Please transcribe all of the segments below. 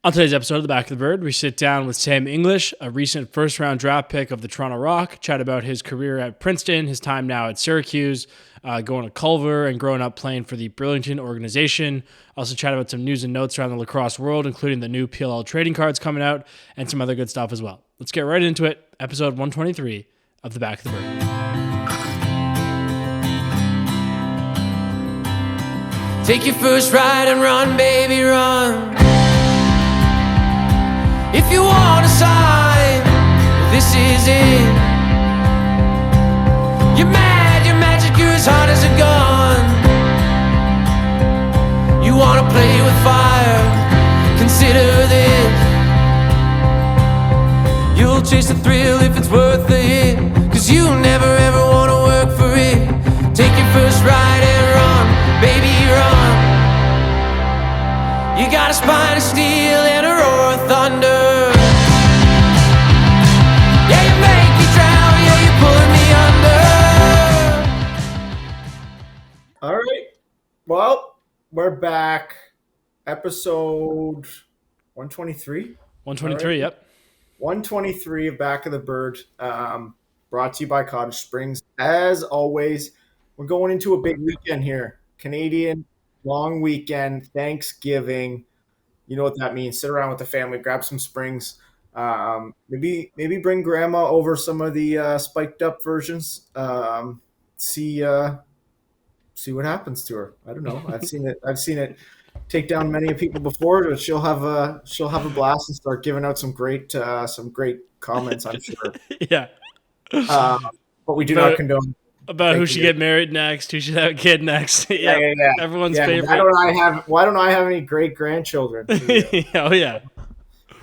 On today's episode of The Back of the Bird, we sit down with Sam English, a recent first-round draft pick of the Toronto Rock, chat about his career at Princeton, his time now at Syracuse, going to Culver, and growing up playing for the Burlington organization. Also chat about some news and notes around the lacrosse world, including the new PLL trading cards coming out, and some other good stuff as well. Let's get right into it. Episode 123 of The Back of the Bird. Take your first ride and run, baby, run. If you want a sign, this is it. You're mad, you're magic, you're as hot as a gun. You wanna play with fire, consider this. You'll chase the thrill if it's worth the hit, 'cause you never ever wanna work for it. Take your first ride and run, baby, run. You got a spine of steel and a roar of thunder. Yeah, you make me drown, yeah, you're pulling me under. All right. Well, we're back. Episode 123. 123, right. Yep. 123 of Back of the Bird, brought to you by Cottage Springs. As always, we're going into a big weekend here. Canadian long weekend, Thanksgiving. You know what that means. Sit around with the family, grab some springs. Maybe bring grandma over some of the spiked up versions. See what happens to her. I don't know. I've seen it take down many people before, but she'll have a blast and start giving out some great comments, I'm sure. Yeah. But we do not condone about who should get married next, who should have a kid next. Yeah. Everyone's favorite. Why don't I have any great grandchildren? Oh yeah.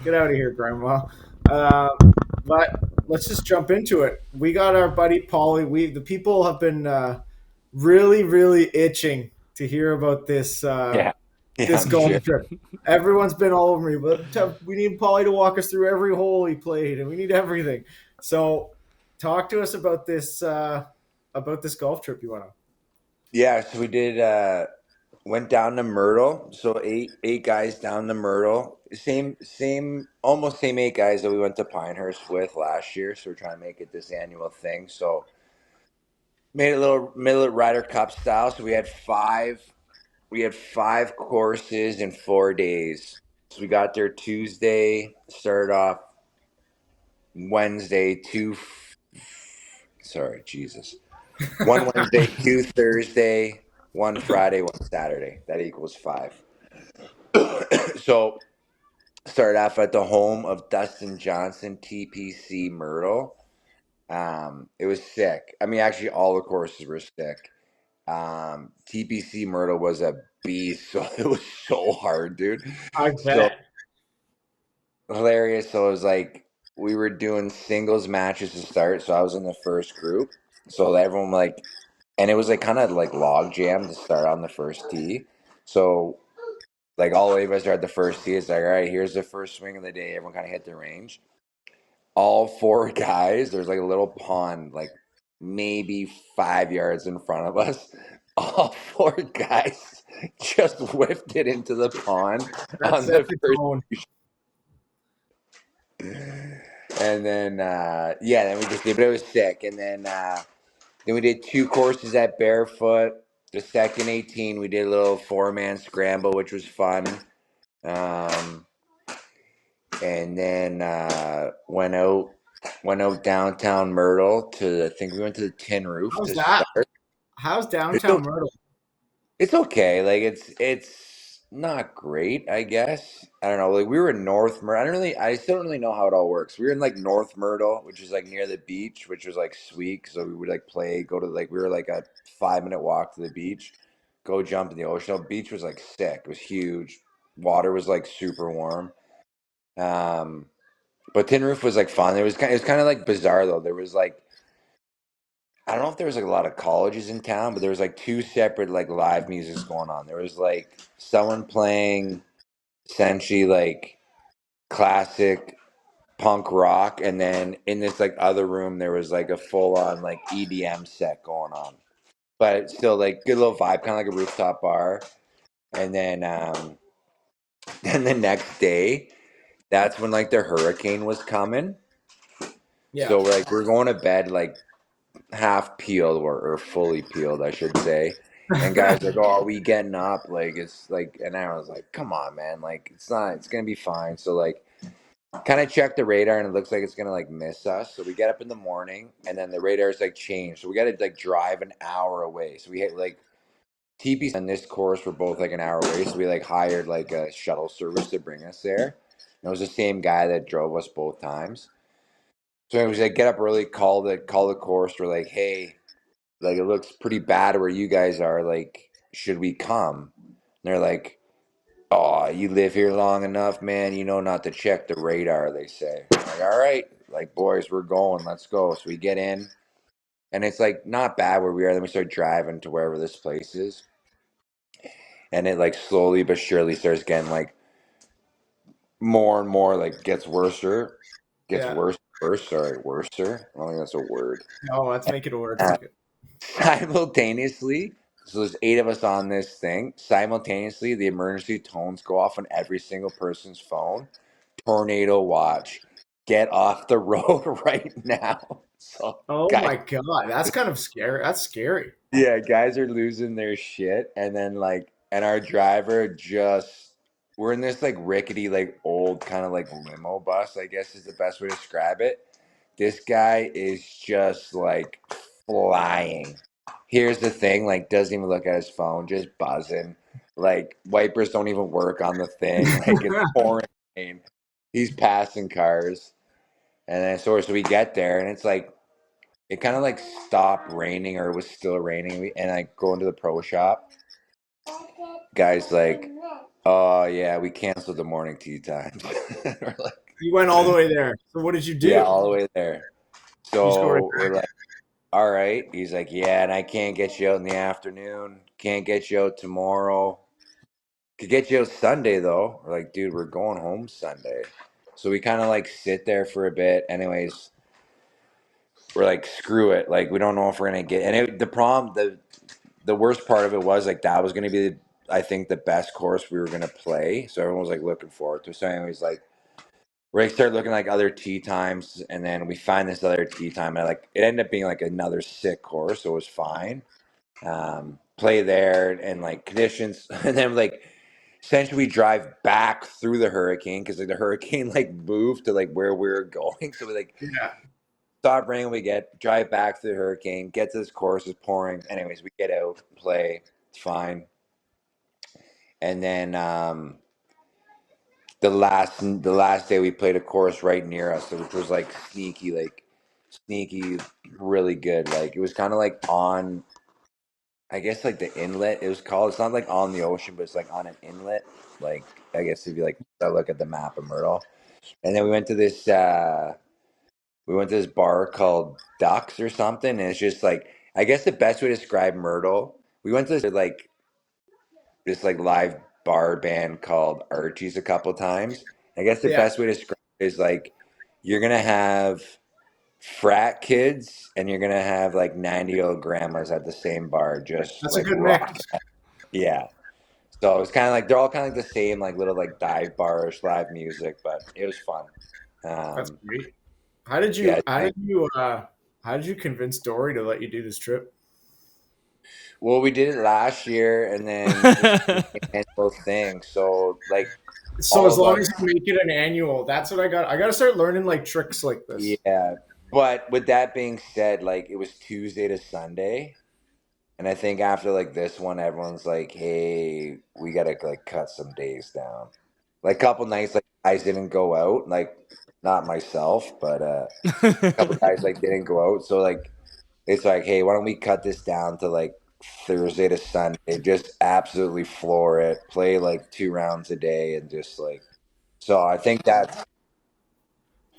Get out of here, Grandma. But let's just jump into it. We got our buddy Pauly. The people have been really, really itching to hear about this this golf trip. Everyone's been all over me, but we need Pauly to walk us through every hole he played, and we need everything. So talk to us about this golf trip you went on. Yeah, so we did went down to Myrtle. So eight guys down to Myrtle. Almost same 8 guys that we went to Pinehurst with last year. So we're trying to make it this annual thing. So made it a little middle Ryder Cup style. So we had five courses in 4 days. So we got there Tuesday, started off Wednesday, one Wednesday, 2 Thursday, 1 Friday, 1 Saturday. That equals 5. So started off at the home of Dustin Johnson, TPC Myrtle. It was sick. I mean, actually, all the courses were sick. TPC Myrtle was a beast, so it was so hard, dude. I bet. So, hilarious. So it was like we were doing singles matches to start. So I was in the first group. So everyone and it was kind of log jam to start on the first tee. So all 8 of us are at the first tee. It's all right, here's the first swing of the day. Everyone kind of hit their range. All 4 guys, there's a little pond, maybe 5 yards in front of us. All 4 guys just whiffed it into the pond on the first. And then, then we just did, but it was sick. And then we did 2 courses at Barefoot. The second 18, we did a little 4-man scramble, which was fun. And then went out downtown Myrtle I think we went to the Tin Roof. How's that? Start. How's downtown Myrtle? It's okay. It's not great, I guess. I don't know. We were in North Myrtle. I still don't really know how it all works. We were in North Myrtle, which is near the beach, which was sweet. So we would play, go to we were a 5-minute walk to the beach, go jump in the ocean. The beach was sick. It was huge. Water was super warm. But Tin Roof was fun. It was kind of bizarre though. There was I don't know if there was a lot of colleges in town, but there was 2 separate live musics going on. There was someone playing essentially classic punk rock, and then in this other room there was a full on EDM set going on. But still good little vibe, kind of a rooftop bar. And then Then the next day, that's when like the hurricane was coming. Yeah. So we're going to bed like half peeled or fully peeled, I should say. And guys like, oh, are we getting up? Like it's like, and I was like, come on, man. Like it's not. It's gonna be fine. So like, kind of check the radar, and it looks like it's gonna like miss us. So we get up in the morning, and then the radar's like changed. So we got to like drive an hour away. So we had like TP and this course were both like an hour away. So we like hired like a shuttle service to bring us there. And it was the same guy that drove us both times. So it was like get up early, call the course. We're like, hey, like it looks pretty bad where you guys are. Like, should we come? And they're like, oh, you live here long enough, man. You know not to check the radar. They say, I'm like, all right, like boys, we're going. Let's go. So we get in, and it's like not bad where we are. Then we start driving to wherever this place is, and it like slowly but surely starts getting like more and more like gets worser, gets Yeah. worse. Sorry, worser. I don't think that's a word. Oh, let's make it a word. Uh, Simultaneously, so there's 8 of us on this thing. Simultaneously, the emergency tones go off on every single person's phone. Tornado watch. Get off the road right now. So, Oh guys, my God. That's kind of scary. That's scary. yeah, guys are losing their shit, and then like, and our driver just. We're in this like rickety, like old kind of like limo bus, I guess is the best way to describe it. This guy is just like flying. Here's the thing, like doesn't even look at his phone, just buzzing. Like wipers don't even work on the thing. Like it's pouring rain. He's passing cars. And then so we get there and it's like it kind of like stopped raining or it was still raining. And I go into the pro shop. Guy's like, oh yeah, we canceled the morning tea time. We're like, You went all the way there. So what did you do? yeah, all the way there. You just go right So we're like, all right. He's like, yeah, and I can't get you out in the afternoon. Can't get you out tomorrow. Could get you out Sunday though. We're like, dude, we're going home Sunday. So we kind of like sit there for a bit. Anyways, we're like, screw it. Like, we don't know if we're gonna get. And the worst part of it was like that was gonna be, I think, the best course we were gonna play. So everyone was like looking forward to it. So anyways, like. We start looking like other tee times, and then we find this other tee time, and like it ended up being like another sick course, so it was fine. Play there and like conditions, and then like essentially we drive back through the hurricane because like the hurricane like moved to like where we were going, so we like Yeah. stop raining. We drive back through the hurricane, get to this course, it's pouring. Anyways, we get out, play, it's fine, and then the last day we played a course right near us, which was like sneaky, really good. Like it was kind of like on, I guess like the inlet. It was called. It's not like on the ocean, but it's like on an inlet. Like I guess if you like look at the map of Myrtle, and then we went to this. We went to this bar called Ducks or something, and it's just like I guess the best way to describe Myrtle. We went to this like live bar band called Archie's a couple times. I guess the Yeah. best way to describe it is like you're gonna have frat kids and you're gonna have like 90-year-old grandmas at the same bar, just That's a like good rock. mix. Yeah. So it's kind of like they're all kind of like the same, like little like dive bars, live music, but it was fun. That's Um, great. How did yeah, you convince Dory to let you do this trip? well, we did it last year, and then it's an annual thing. So like So all as of long us. as you make it an annual, that's what I got. I got to start learning like tricks like this. Yeah, but with that being said, like it was Tuesday to Sunday, and I think after like this one, everyone's like, "Hey, we gotta like cut some days down." Like a couple nights, like guys didn't go out, like not myself, but a couple guys like didn't go out. So like it's like, hey, why don't we cut this down to like Thursday to Sunday? Just absolutely floor it, play like 2 rounds a day, and just like. So I think that's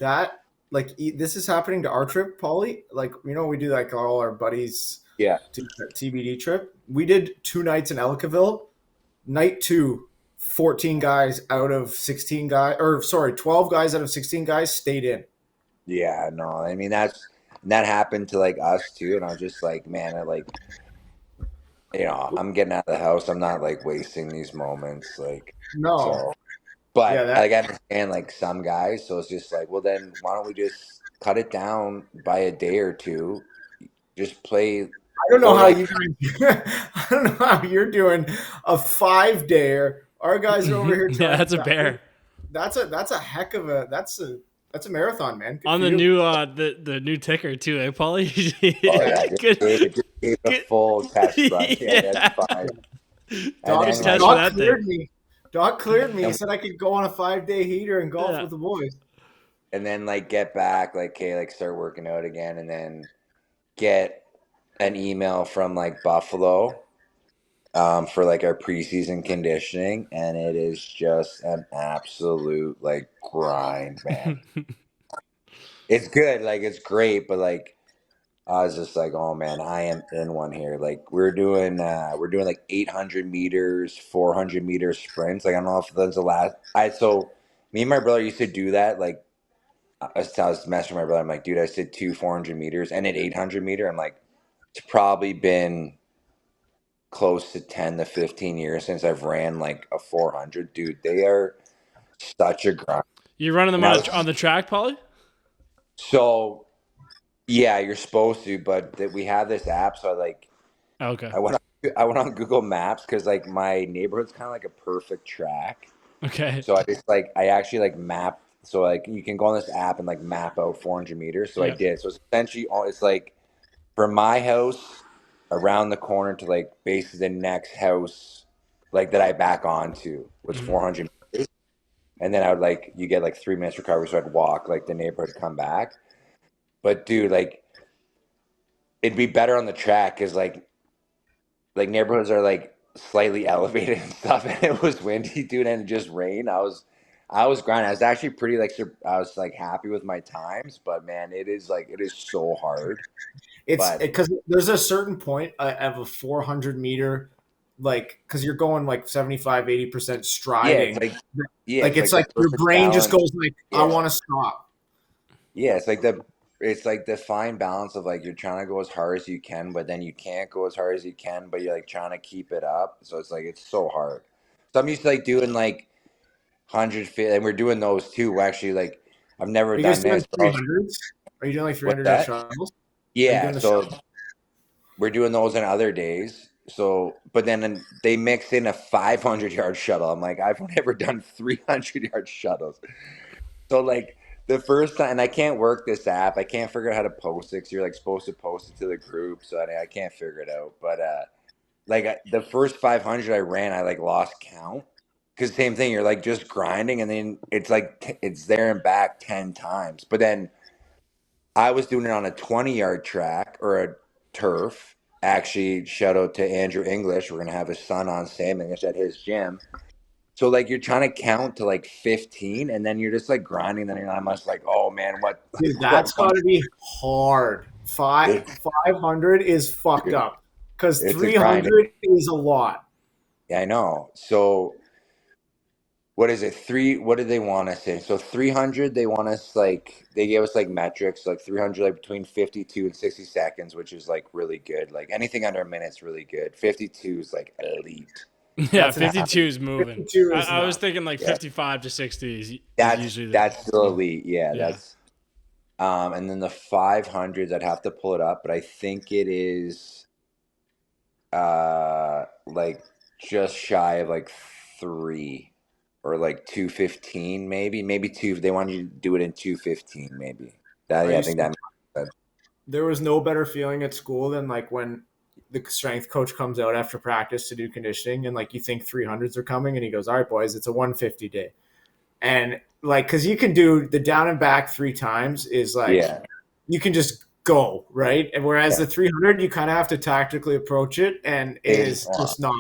That this is happening to our trip, Pauly. Like we do like all our buddies yeah. do that TBD trip. We did 2 nights in Ellicaville. Night 2, 14 guys out of 16 guys, or sorry, 12 guys out of 16 guys stayed in. Yeah, no, I mean that happened to like us too, and I was just like, man, I like, I'm getting out of the house. I'm not like wasting these moments, like, No, so But like I understand like some guys, so it's just like, well then why don't we just cut it down by a day or two? Just play. I don't know or how like, you guys. I don't know how you're doing a 5-dayer. Our guys are over here. Yeah, that's a bear. That's a heck of a that's a marathon, man. Good On for the you. new the new ticker too, eh, Pauly? oh yeah, just gave a full test run. Yeah, that's fine. Doc, Just then, test for that cleared thing. me. Doc cleared me. He said I could go on a 5-day heater and golf with the boys. And then like get back, like okay, like start working out again, and then get an email from like Buffalo for like our preseason conditioning, and it is just an absolute like grind, man. It's good, like it's great, but like I was just like, oh man, I am in one here. Like we're doing like 800 meters, 400 meter sprints. Like I don't know if that's the last. So me and my brother used to do that. Like I was messing with my brother. I'm like, dude, I did 400 meters and at 800 meter. I'm like, it's probably been close to 10 to 15 years since I've ran like a 400. Dude, they are such a grind. You're running them on the track, Pauly? So yeah, you're supposed to, but we have this app, so Okay. I went on Google Maps because like my neighborhood's kind of like a perfect track. Okay. So I actually like map. So like you can go on this app and like map out 400 meters. So I did. So it's essentially it's like from my house around the corner to like basically the next house like that I back onto was 400 meters. And then I would like you get like 3 minutes recovery, so I'd walk like the neighborhood, come back. But dude, like it'd be better on the track because like neighborhoods are like slightly elevated and stuff, and it was windy, dude, and it just rained. I was grinding. I was actually pretty like I was like happy with my times, but man, it is so hard. It's because there's a certain point of a 400 meter, like because you're going like 75-80% striding. It's like your brain just goes like, I want to stop. Yeah, it's like the fine balance of like you're trying to go as hard as you can, but then you can't go as hard as you can, but you're like trying to keep it up. So it's like it's so hard. So I'm used to like doing like 100 feet, and we're doing those too. We're actually like I've never done this. 300s? Are you doing like 300 shuttles? Yeah, so we're doing those on other days. So, but then they mix in a 500-yard shuttle. I'm like, I've never done 300-yard shuttles. So like the first time, and I can't work this app. I can't figure out how to post it because you're like supposed to post it to the group. So I can't figure it out. But like the first 500 I ran, I like lost count. Because same thing, you're like just grinding, and then it's like it's there and back 10 times. But then I was doing it on a 20-yard track or a turf. Actually, shout out to Andrew English. We're gonna have his son on, Sam English, at his gym. So like you're trying to count to like 15, and then you're just like grinding. Then I'm just like, oh man, what? Dude, that's got to be hard. 500 is fucked up because 300 is a lot. Yeah, I know. So what is it? What did they want us in? So 300, they want us like, they gave us like metrics, like 300, like between 52 and 60 seconds, which is like really good. Like anything under a minute's really good. 52 is like elite. Yeah, 52 is moving. 52 is I was thinking like 55 to 60 is usually that's still elite. Yeah, that's and then the 500s, I'd have to pull it up, but I think it is like just shy of like 3 or like 2:15 maybe 2. They want you to do it in 2:15 maybe. I think that makes sense. There was no better feeling at school than like when the strength coach comes out after practice to do conditioning, and like you think 300s are coming, and he goes, all right boys, it's a 150 day. And like because you can do the down and back 3 times is like you can just go right, and whereas the 300 you kind of have to tactically approach it, and it is just not.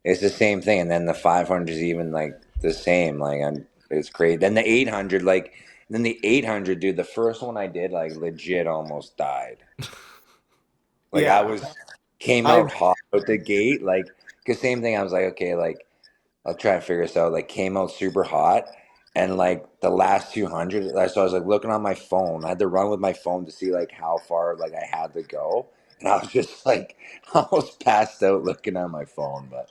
It's the same thing, and then the 500 is even like the same. Like it's crazy. Then the 800, dude. The first one I did, like legit, almost died. Like came out hot at the gate, like because same thing. I was like, okay, like I'll try and figure this out. Like came out super hot, and like the last 200, so I was like looking on my phone. I had to run with my phone to see like how far like I had to go, and I was just like almost passed out looking on my phone, but.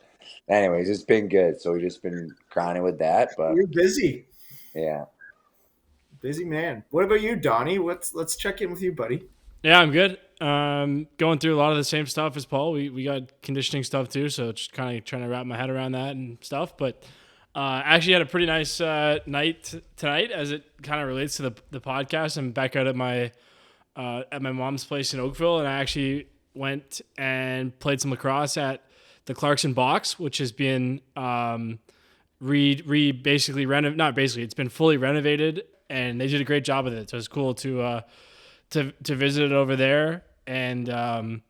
Anyways, it's been good. So we've just been grinding with that. But You're busy. yeah. Busy man. What about you, Donnie? Let's check in with you, buddy. Yeah, I'm good. Going through a lot of the same stuff as Paul. We got conditioning stuff too, so just kind of trying to wrap my head around that and stuff. But actually had a pretty nice night tonight, as it kind of relates to the podcast. I'm back out at my mom's place in Oakville, and I actually went and played some lacrosse at the Clarkson box, which has been basically renovated. Not basically, it's been fully renovated, and they did a great job with it. So it's cool to visit it over there. And I'm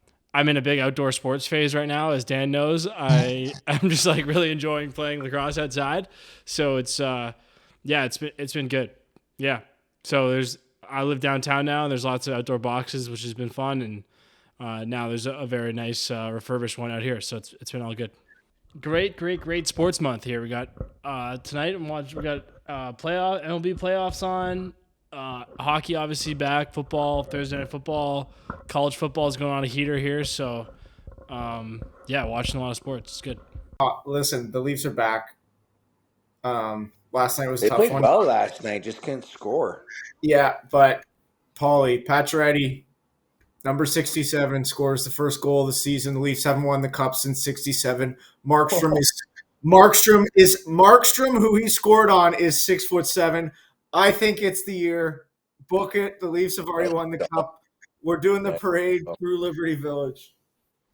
in a big outdoor sports phase right now, as Dan knows. I'm just like really enjoying playing lacrosse outside. So it's it's been good. Yeah. So I live downtown now. There's lots of outdoor boxes, which has been fun, and now there's a very nice refurbished one out here. So it's been all good. Great sports month here. We got tonight. We got MLB playoffs on. Hockey obviously back. Football, Thursday night football. College football is going on a heater here. So watching a lot of sports. It's good. Listen, the Leafs are back. Last night was a They tough played one. well last night, just couldn't score. Yeah, but Pauly, Pacioretty, number 67, scores the first goal of the season. The Leafs haven't won the cup since 67. Markstrom, who he scored on, is 6'7". I think it's the year. Book it. The Leafs have already won the cup. We're doing the parade through Liberty Village.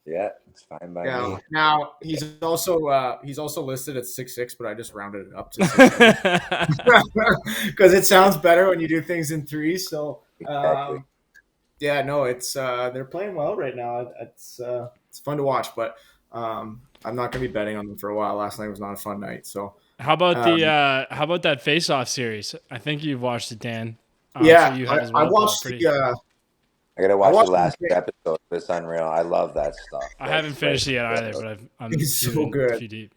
Yeah, it's fine by me. Now he's also listed at 6'6", but I just rounded it up to 6'7", because it sounds better when you do things in threes. So Exactly. it's they're playing well right now. It's fun to watch, but I'm not going to be betting on them for a while. Last night was not a fun night. So How about that face-off series? I think you've watched it, Dan. Yeah, so you have as I well, watched Paul. I gotta watch watched the last the- episode. It's unreal. I love that stuff. I haven't finished it yet either, but I'm It's so few good. deep.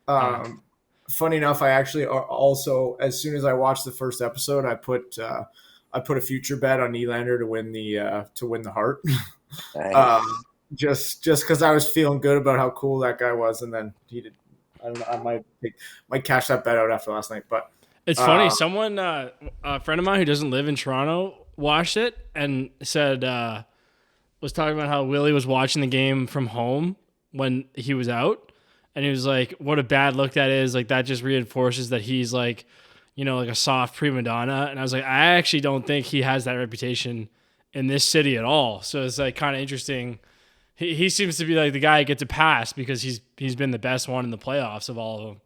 Funny enough, I actually also, as soon as I watched the first episode, I put a future bet on Nylander to win the Hart. Nice. Just because I was feeling good about how cool that guy was, and then he did. I don't know. I might cash that bet out after last night, but It's funny. Someone, a friend of mine who doesn't live in Toronto, watched it and said, was talking about how Willie was watching the game from home when he was out. And he was like, what a bad look that is. Like, that just reinforces that he's like, like a soft prima donna. And I was like, I actually don't think he has that reputation in this city at all. So it's like kind of interesting. He seems to be like the guy who gets a pass because he's been the best one in the playoffs of all of them.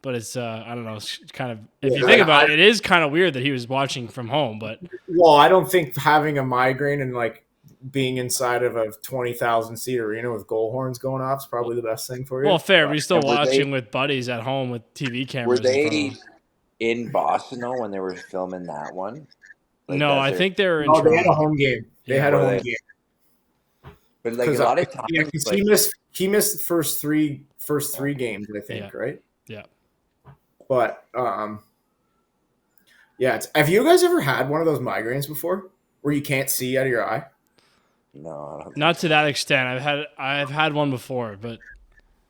But it's I don't know. It's kind of, if you think about it, it is kind of weird that he was watching from home. But I don't think having a migraine and like being inside of a 20,000 seat arena with goal horns going off is probably the best thing for you. Well, fair. But he's still And were watching they- with buddies at home with TV Were cameras. in front of they him. in Boston though when they were filming that one? Like, No, that's I their- think they were in Oh, they had a Toronto. home game. They Yeah, had a were home they? game. But like a lot of times, Yeah, 'cause like, he missed the first three games, I think, Yeah. right? Yeah. But have you guys ever had one of those migraines before, where you can't see out of your eye? no, I don't Not to that extent. I've had one before, but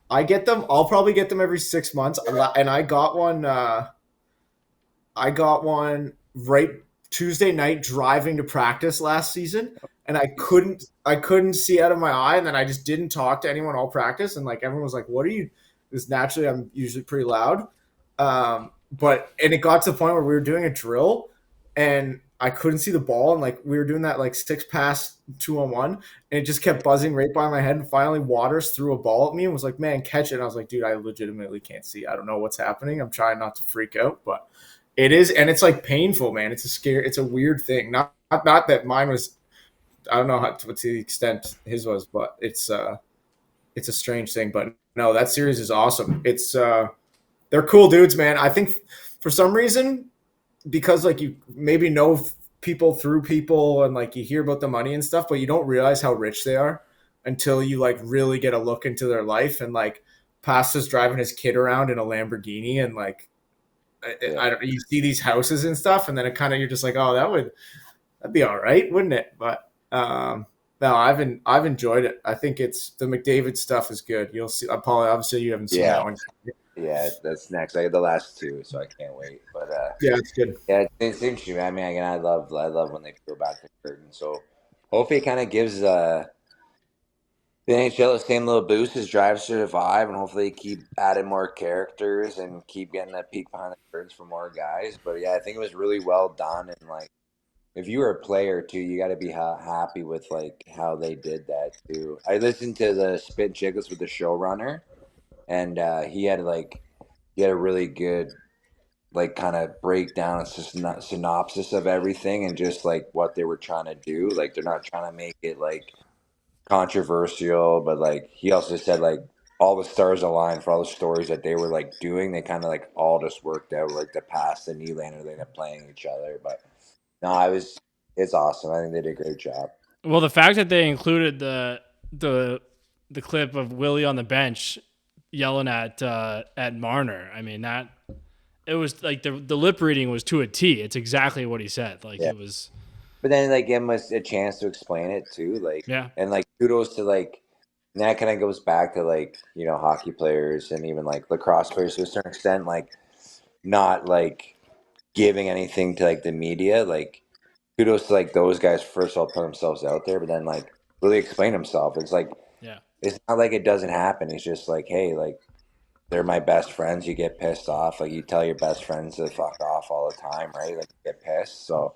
I get them. I'll probably get them every 6 months, and I got one. I got one right Tuesday night driving to practice last season, and I couldn't see out of my eye, and then I just didn't talk to anyone all practice, and like everyone was like, "What are you?" Because naturally, I'm usually pretty loud, but it got to the point where we were doing a drill, and I couldn't see the ball, and like we were doing that like 6-pass 2-on-1, and it just kept buzzing right by my head, and finally Waters threw a ball at me and was like, "Man, catch it!" And I was like, "Dude, I legitimately can't see. I don't know what's happening. I'm trying not to freak out, but." It is, and it's like painful, man. It's a weird thing. Not that mine was. I don't know what to the extent his was, but it's a strange thing. But no, that series is awesome. It's they're cool dudes, man. I think for some reason, because like you maybe know people through people, and like you hear about the money and stuff, but you don't realize how rich they are until you like really get a look into their life. And like Pasta's driving his kid around in a Lamborghini, and like. I don't. You see these houses and stuff, and then it kind of you're just like, oh, that'd be all right, wouldn't it? But no, No, I've enjoyed it. I think it's the McDavid stuff is good. You'll see. Pauly, obviously you haven't seen that one. Yeah, that's next. I had the last two, so I can't wait. But Yeah, it's good. yeah, it's interesting. I mean, again, I love when they peel back the curtain. So hopefully, it kind of gives the NHL the same little boost as Drive to Survive, and hopefully keep adding more characters and keep getting that peek behind the curtains for more guys. But yeah, I think it was really well done, and like if you were a player too, you got to be happy with like how they did that too. I listened to the Spit Chicklets with the showrunner, and he had a really good like kind of breakdown and synopsis of everything and just like what they were trying to do. Like they're not trying to make it like controversial, but like he also said like all the stars aligned for all the stories that they were like doing. They kind of like all just worked out like the past and Nylander they ended playing each other. But no, it's awesome. I think they did a great job. Well, the fact that they included the clip of Willie on the bench yelling at Marner, I mean that it was like the lip reading was to a T. It's exactly what he said. Like it was. But then like give him a chance to explain it too. Like and like kudos to like and that kind of goes back to like, you know, hockey players and even like lacrosse players to a certain extent, like not like giving anything to like the media. Like kudos to like those guys first of all put themselves out there, but then like really explain himself. It's like it's not like it doesn't happen. It's just like, hey, like they're my best friends. You get pissed off. Like you tell your best friends to fuck off all the time, right? Like you get pissed. So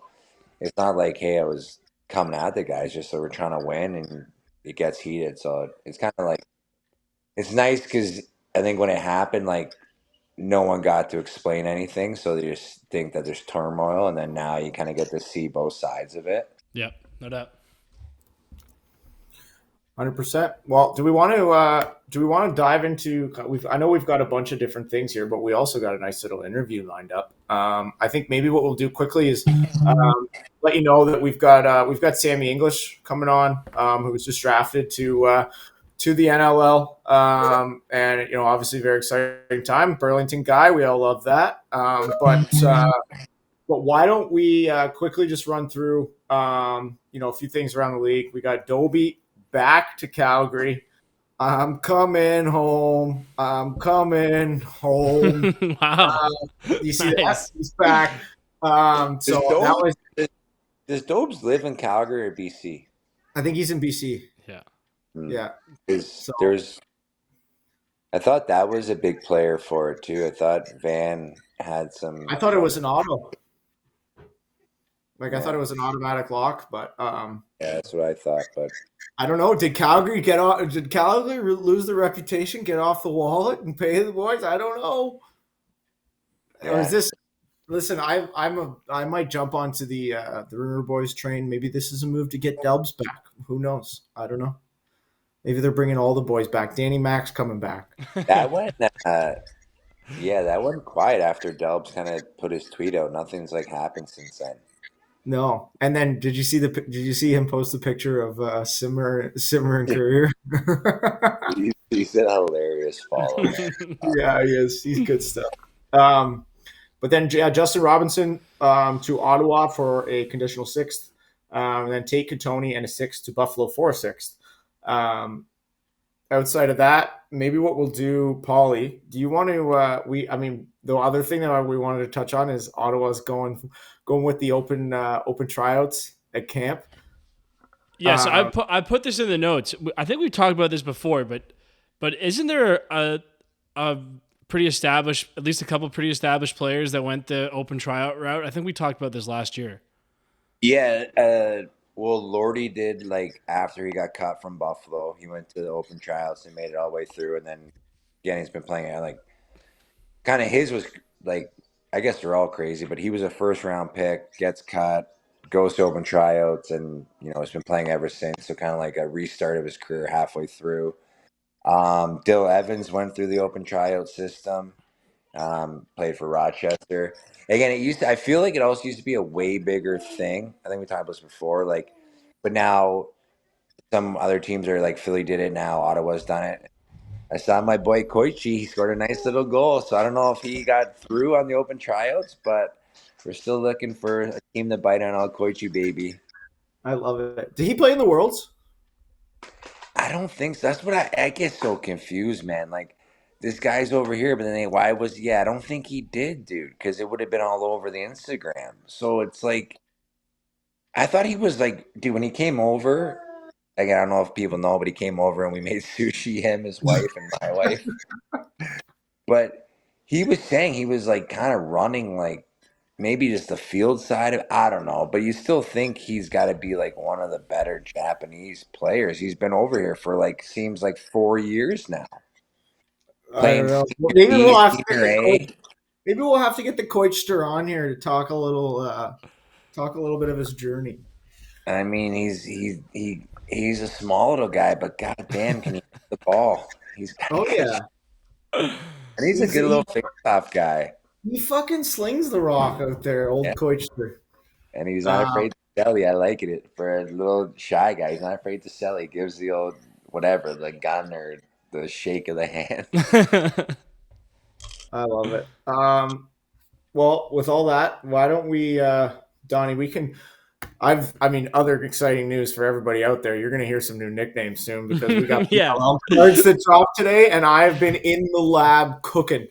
it's not like, hey, I was coming at the guys just so we're trying to win and it gets heated. So it's kind of like, it's nice because I think when it happened, like no one got to explain anything. So they just think that there's turmoil. And then now you kind of get to see both sides of it. Yep, no doubt. 100%. Well, do we want to dive into? I know we've got a bunch of different things here, but we also got a nice little interview lined up. I think maybe what we'll do quickly is let you know that we've got Sammy English coming on, who was just drafted to the NLL, and you know, obviously, very exciting time. Burlington guy, we all love that. But why don't we quickly just run through you know, a few things around the league? We got Doby back to Calgary. I'm coming home. Wow. You see that? He's back. Does Dobes live in Calgary or BC? I think he's in BC. Yeah. Yeah. I thought that was a big player for it too. I thought Van had some. I thought it was an auto. I thought it was an automatic lock, but yeah, that's what I thought. But I don't know. Did Calgary get off? Did Calgary lose the reputation, get off the wallet, and pay the boys? I don't know. Yeah. Or is this? Listen, I might jump onto the Rumor Boys train. Maybe this is a move to get Dubs back. Who knows? I don't know. Maybe they're bringing all the boys back. Danny Mac's coming back. That went. Yeah, that went quiet after Dubs kind of put his tweet out. Nothing's like happened since then. No, and then did you see him post a picture of Simmer and Courier? He's a hilarious follow. Yeah, he is. He's good stuff. But then Justin Robinson to Ottawa for a conditional sixth, and then Tate Cotone and a sixth to Buffalo for a sixth. Outside of that, maybe what we'll do, Pauly, do you want to? The other thing that we wanted to touch on is Ottawa's going with the open tryouts at camp. Yes, I put this in the notes. I think we've talked about this before, but isn't there a pretty established, at least a couple pretty established players that went the open tryout route? I think we talked about this last year. Yeah. Well, Lordy did, like, after he got cut from Buffalo, he went to the open tryouts and made it all the way through. And then, again, he's been playing it. Like, kind of his was, like, I guess they're all crazy, but he was a first-round pick, gets cut, goes to open tryouts, and, you know, he's been playing ever since. So kind of like a restart of his career halfway through. Dill Evans went through the open tryout system, played for Rochester. Again, I feel like it also used to be a way bigger thing. I think we talked about this before, like, but now some other teams are like Philly did it now, Ottawa's done it. I saw my boy Koichi, he scored a nice little goal. So I don't know if he got through on the open tryouts, but we're still looking for a team to bite on all Koichi, baby. I love it. Did he play in the Worlds? I don't think so. That's what I get so confused, man. Like, this guy's over here, but then why was, I don't think he did, dude, because it would have been all over the Instagram. So it's like, I thought he was like, dude, when he came over, like, I don't know if people know, but he came over and we made sushi, him, his wife, and my wife. But he was saying he was like kind of running like maybe just the field side of, I don't know, but you still think he's got to be like one of the better Japanese players. He's been over here for like seems like 4 years now, I don't playing know. Well, senior B, senior A. maybe we'll have to get the Koichster on here to talk a little bit of his journey. I mean, he's a small little guy, but goddamn, can he hit the ball? He's got Oh yeah, and he's a good little face-off guy. he fucking slings the rock out there, old Yeah. Koichster. And he's not afraid to sell you. I like it for a little shy guy. He's not afraid to sell. He gives the old whatever, the gun or the shake of the hand. I love it. Well, with all that, why don't we, Donnie? We can. Other exciting news for everybody out there. You're going to hear some new nicknames soon because we got NLL cards that dropped today, and I've been in the lab cooking,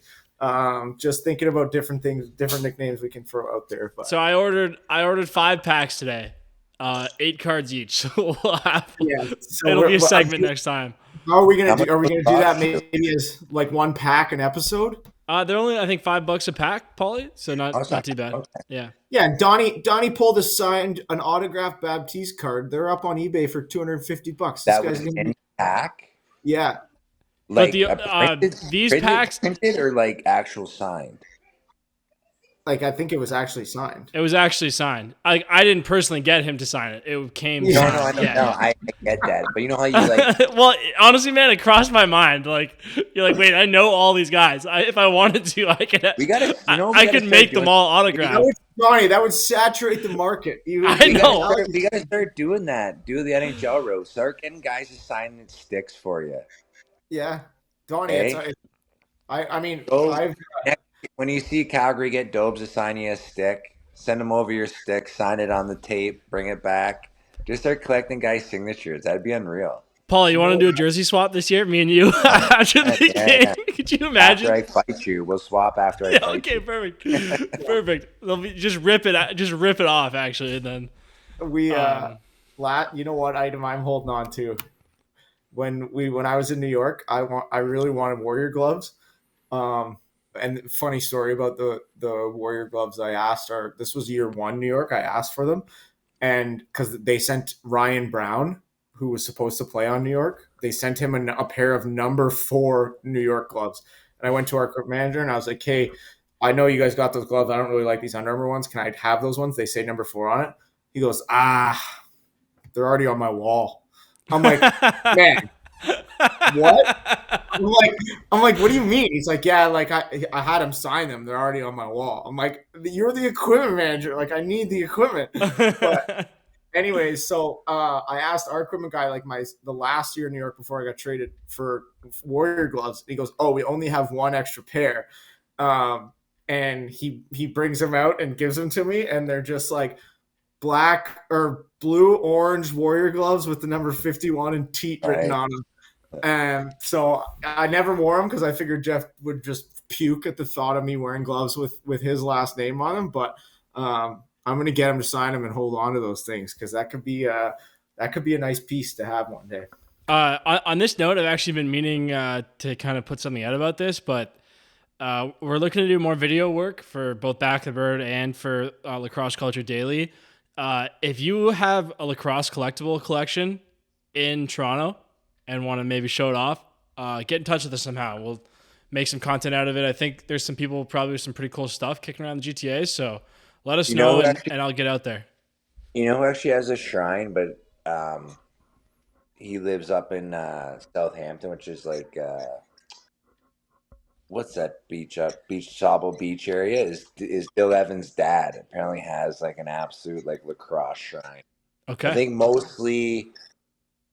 just thinking about different things, different nicknames we can throw out there. But. So I ordered 5 packs today, 8 cards each. So we'll have, so it'll be a segment next time. How are we gonna do? Are we gonna do that maybe as like one pack an episode? They're only I think $5 a pack, Pauly. So not too bad. Okay. Yeah. Yeah, and Donnie pulled an autographed Baptiste card. They're up on eBay for $250. That was in pack. Yeah, Like but these packs printed or like actual signed. like I think it was actually signed. It was actually signed. I didn't personally get him to sign it. It came. No, I get that, but you know how you like. Well, honestly, man, it crossed my mind. Like you're like, wait, I know all these guys. If I wanted to, I could. I could make them all autographed. Donnie, that would saturate the market. I know. We gotta start doing that. Do the NHL road. Start getting guys to sign sticks for you. Yeah, Donnie. Hey? When you see Calgary get Dobes to sign you a stick, send them over your stick, sign it on the tape, bring it back. Just start collecting guys' signatures. That'd be unreal. Paul, you want to do a jersey swap this year? Me and you after the game? Could you imagine? After I fight you, we'll swap after I fight you. Okay, perfect. Perfect. Just rip it off, actually, and then you know what item I'm holding on to? When I was in New York, I really wanted Warrior gloves. And funny story about the Warrior gloves I asked this was year 1 New York. I asked for them, and because they sent Ryan Brown, who was supposed to play on New York, they sent him a pair of number 4 New York gloves. And I went to our equipment manager and I was like, hey, I know you guys got those gloves. I don't really like these Under Armour ones. Can I have those ones? They say number 4 on it. He goes, they're already on my wall. I'm like, man, what? I'm like, what do you mean? He's like, yeah, like I had him sign them. They're already on my wall. I'm like, you're the equipment manager. Like, I need the equipment. But anyways, so I asked our equipment guy, like the last year in New York before I got traded for Warrior gloves. He goes, oh, we only have 1 extra pair. And he brings them out and gives them to me, and they're just like black or blue orange Warrior gloves with the number 51 and teat written on them. And so I never wore them because I figured Jeff would just puke at the thought of me wearing gloves with his last name on them. But I'm going to get him to sign them and hold on to those things because that could be a nice piece to have one day. On this note, I've actually been meaning to kind of put something out about this, but we're looking to do more video work for both Back the Bird and for Lacrosse Culture Daily. If you have a lacrosse collectible collection in Toronto and want to maybe show it off, get in touch with us somehow. We'll make some content out of it. I think there's some people probably with some pretty cool stuff kicking around the GTA, so let us know and I'll get out there. You know who actually has a shrine, but he lives up in Southampton, which is like what's that beach up? Sable Beach area is Bill Evans' dad. Apparently has like an absolute like lacrosse shrine. Okay. I think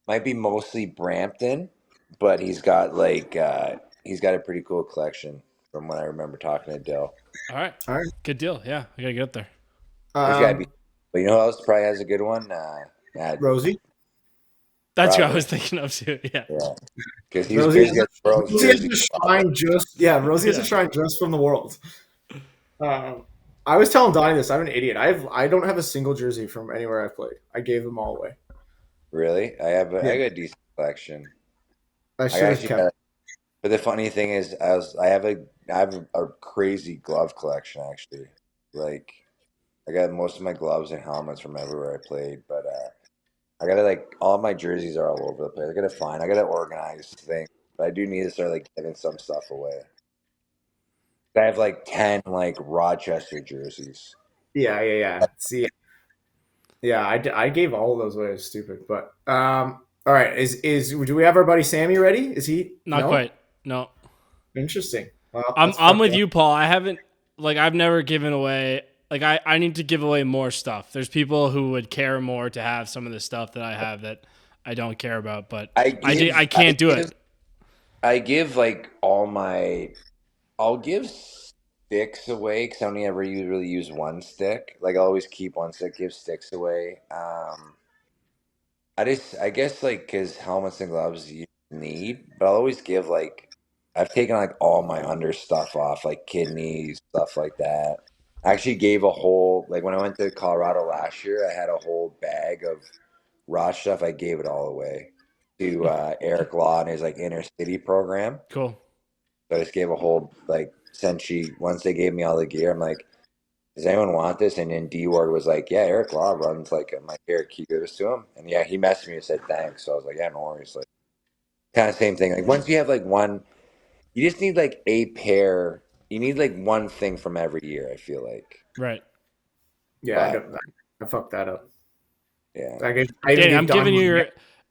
might be mostly Brampton, but he's got a pretty cool collection from when I remember talking to Dill. All right. Good deal. Yeah, I gotta get up there. There's gotta be, but you know who else probably has a good one? Rosie. That's what I Probably. was thinking of too. Yeah. Yeah. Because he was Rosie crazy has, at Burl's Rosie has jersey. to shine just Rosie has to Yeah. shine just from the world. I was telling Donnie this. I'm an idiot. I don't have a single jersey from anywhere I've played. I gave them all away. Really? I got Yeah. a decent collection. I I should have actually kept. got, but the funny thing is, I have a crazy glove collection actually. Like I got most of my gloves and helmets from everywhere I played, but I gotta like all my jerseys are all over the place. I gotta organize things, but I do need to start like giving some stuff away. I have like 10 like Rochester jerseys. Yeah. See, yeah, I gave all of those away. It was stupid, but all right. Do we have our buddy Sammy ready? Is he? Not No? quite. No. Interesting. Well, I'm that's I'm fucked with up. you, Paul. I've never given away I need to give away more stuff. There's people who would care more to have some of the stuff that I have that I don't care about, but I can't do it. I give like all my. I'll give sticks away because I only ever really use one stick. Like I always keep one stick, give sticks away. I guess like because helmets and gloves you need, but I'll always give like I've taken like all my under stuff off, like kidneys, stuff like that. I actually gave a whole like when I went to Colorado last year, I had a whole bag of raw stuff. I gave it all away to Eric Law and his like inner city program. Cool. So I just gave a whole like once they gave me all the gear, I'm like, does anyone want this? And then D Ward was like, yeah, Eric Law runs like my Eric, can you give this to him? And yeah, he messaged me and said thanks. So I was like, yeah, no worries. Like kind of same thing. Like once you have like one, you just need like a pair. You need like one thing from every year. I feel like. Right. Yeah, But, I fucked that up. yeah. I even Danny, gave I'm Donnie giving you one. your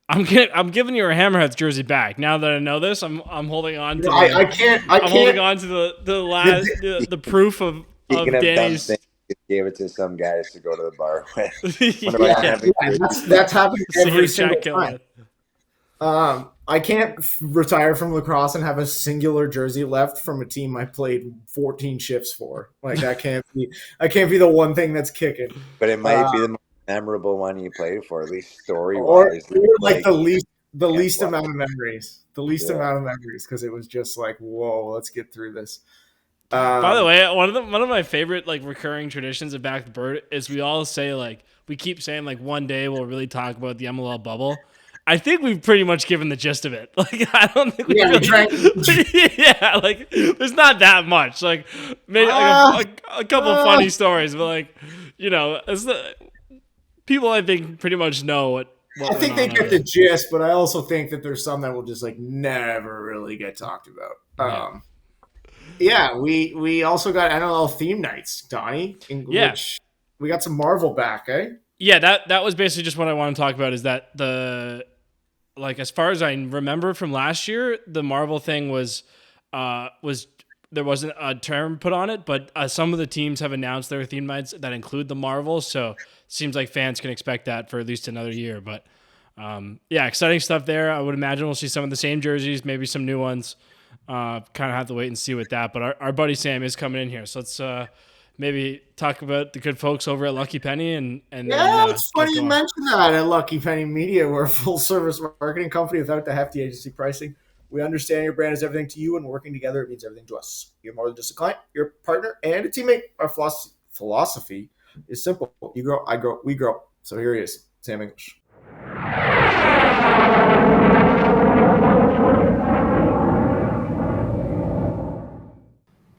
I'm giving you your Hammerheads jersey back. Now that I know this, I'm holding on to I can't. I'm holding on to the last the proof of Speaking of dumb Danny's. things, just gave it to some guys to go to the bar with. Yeah. That's happened every See Jack single Kill time. with. I can't retire from lacrosse and have a singular jersey left from a team I played 14 shifts for. Like that can't be. I can't be the one thing that's kicking. But it might be the most memorable one you played for, at least story Or wise. like the least wow. amount of memories. The least Yeah. amount of memories because it was just like, whoa, let's get through this. By the way, one of my favorite like recurring traditions of Back the Bird is we all say like we keep saying like one day we'll really talk about the MLL bubble. I think we've pretty much given the gist of it. Like I don't think we yeah, like there's not that much. Like maybe like a couple funny stories, but like it's people I think pretty much know what I think they get the gist, but I also think that there's some that will just like never really get talked about. Yeah, we also got NLL theme nights, Donnie. Which we got some Marvel back, eh? Yeah, that was basically just what I want to talk about. Is that as far as I remember from last year, the Marvel thing was there wasn't a term put on it, but some of the teams have announced their theme nights that include the Marvel, so it seems like fans can expect that for at least another year. But exciting stuff there. I would imagine we'll see some of the same jerseys, maybe some new ones. Kind of have to wait and see with that. But our buddy Sam is coming in here, so let's maybe talk about the good folks over at Lucky Penny and yeah, it's funny you mention that at Lucky Penny Media. We're a full-service marketing company without the hefty agency pricing. We understand your brand is everything to you, and working together, it means everything to us. You're more than just a client. You're a partner and a teammate. Our philosophy is simple. You grow, I grow, we grow. So here he is, Sam English.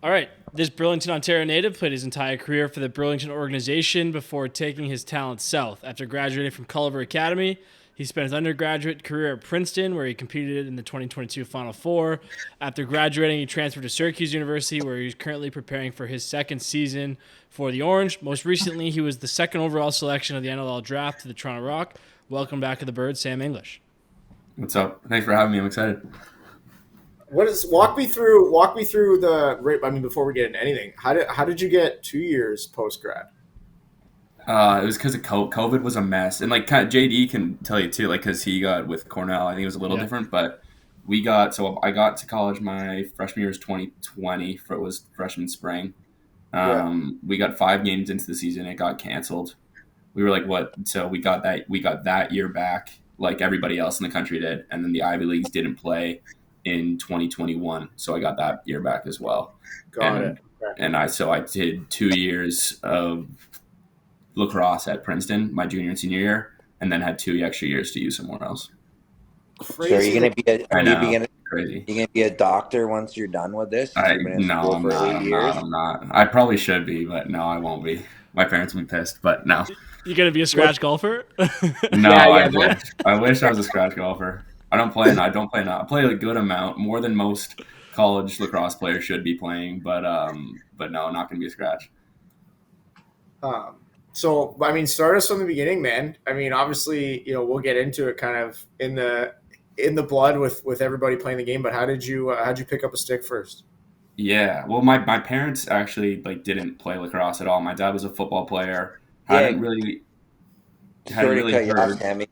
All right. This Burlington, Ontario native played his entire career for the Burlington organization before taking his talent south. After graduating from Culver Academy, he spent his undergraduate career at Princeton, where he competed in the 2022 Final Four. After graduating, he transferred to Syracuse University, where he's currently preparing for his second season for the Orange. Most recently, he was the second overall selection of the NLL Draft to the Toronto Rock. Welcome back to the Bird, Sam English. What's up? Thanks for having me. I'm excited. Walk me through the. I mean, before we get into anything, how did you get 2 years post grad? It was because of COVID was a mess, and like kind of JD can tell you too, like because he got with Cornell. I think it was a little different, but I got to college my freshman year was 2020. It was freshman spring. We got 5 games into the season. It got canceled. We were like, what? So we got that year back, like everybody else in the country did. And then the Ivy Leagues didn't play in 2021, so I got that year back as well. Got it. And I did 2 years of lacrosse at Princeton, my junior and senior year, and then had 2 extra years to use somewhere else. So are you gonna be a, I are you know, gonna crazy. you gonna be a doctor once you're done with this? You've been in No, school I'm for not. 8 years. I'm not. I probably should be, but no, I won't be. My parents will be pissed, but no. You gonna be a scratch golfer? No, Yeah, I wish I was a scratch golfer. I don't play enough. I play a good amount, more than most college lacrosse players should be playing, but no, not gonna be a scratch. So, I mean, start us from the beginning, man. I mean, obviously, we'll get into it kind of in the blood with everybody playing the game. But how'd you pick up a stick first? Yeah, well, my parents actually like didn't play lacrosse at all. My dad was a football player. Yeah. Hadn't really Sorry to cut you off, heard. Sammy.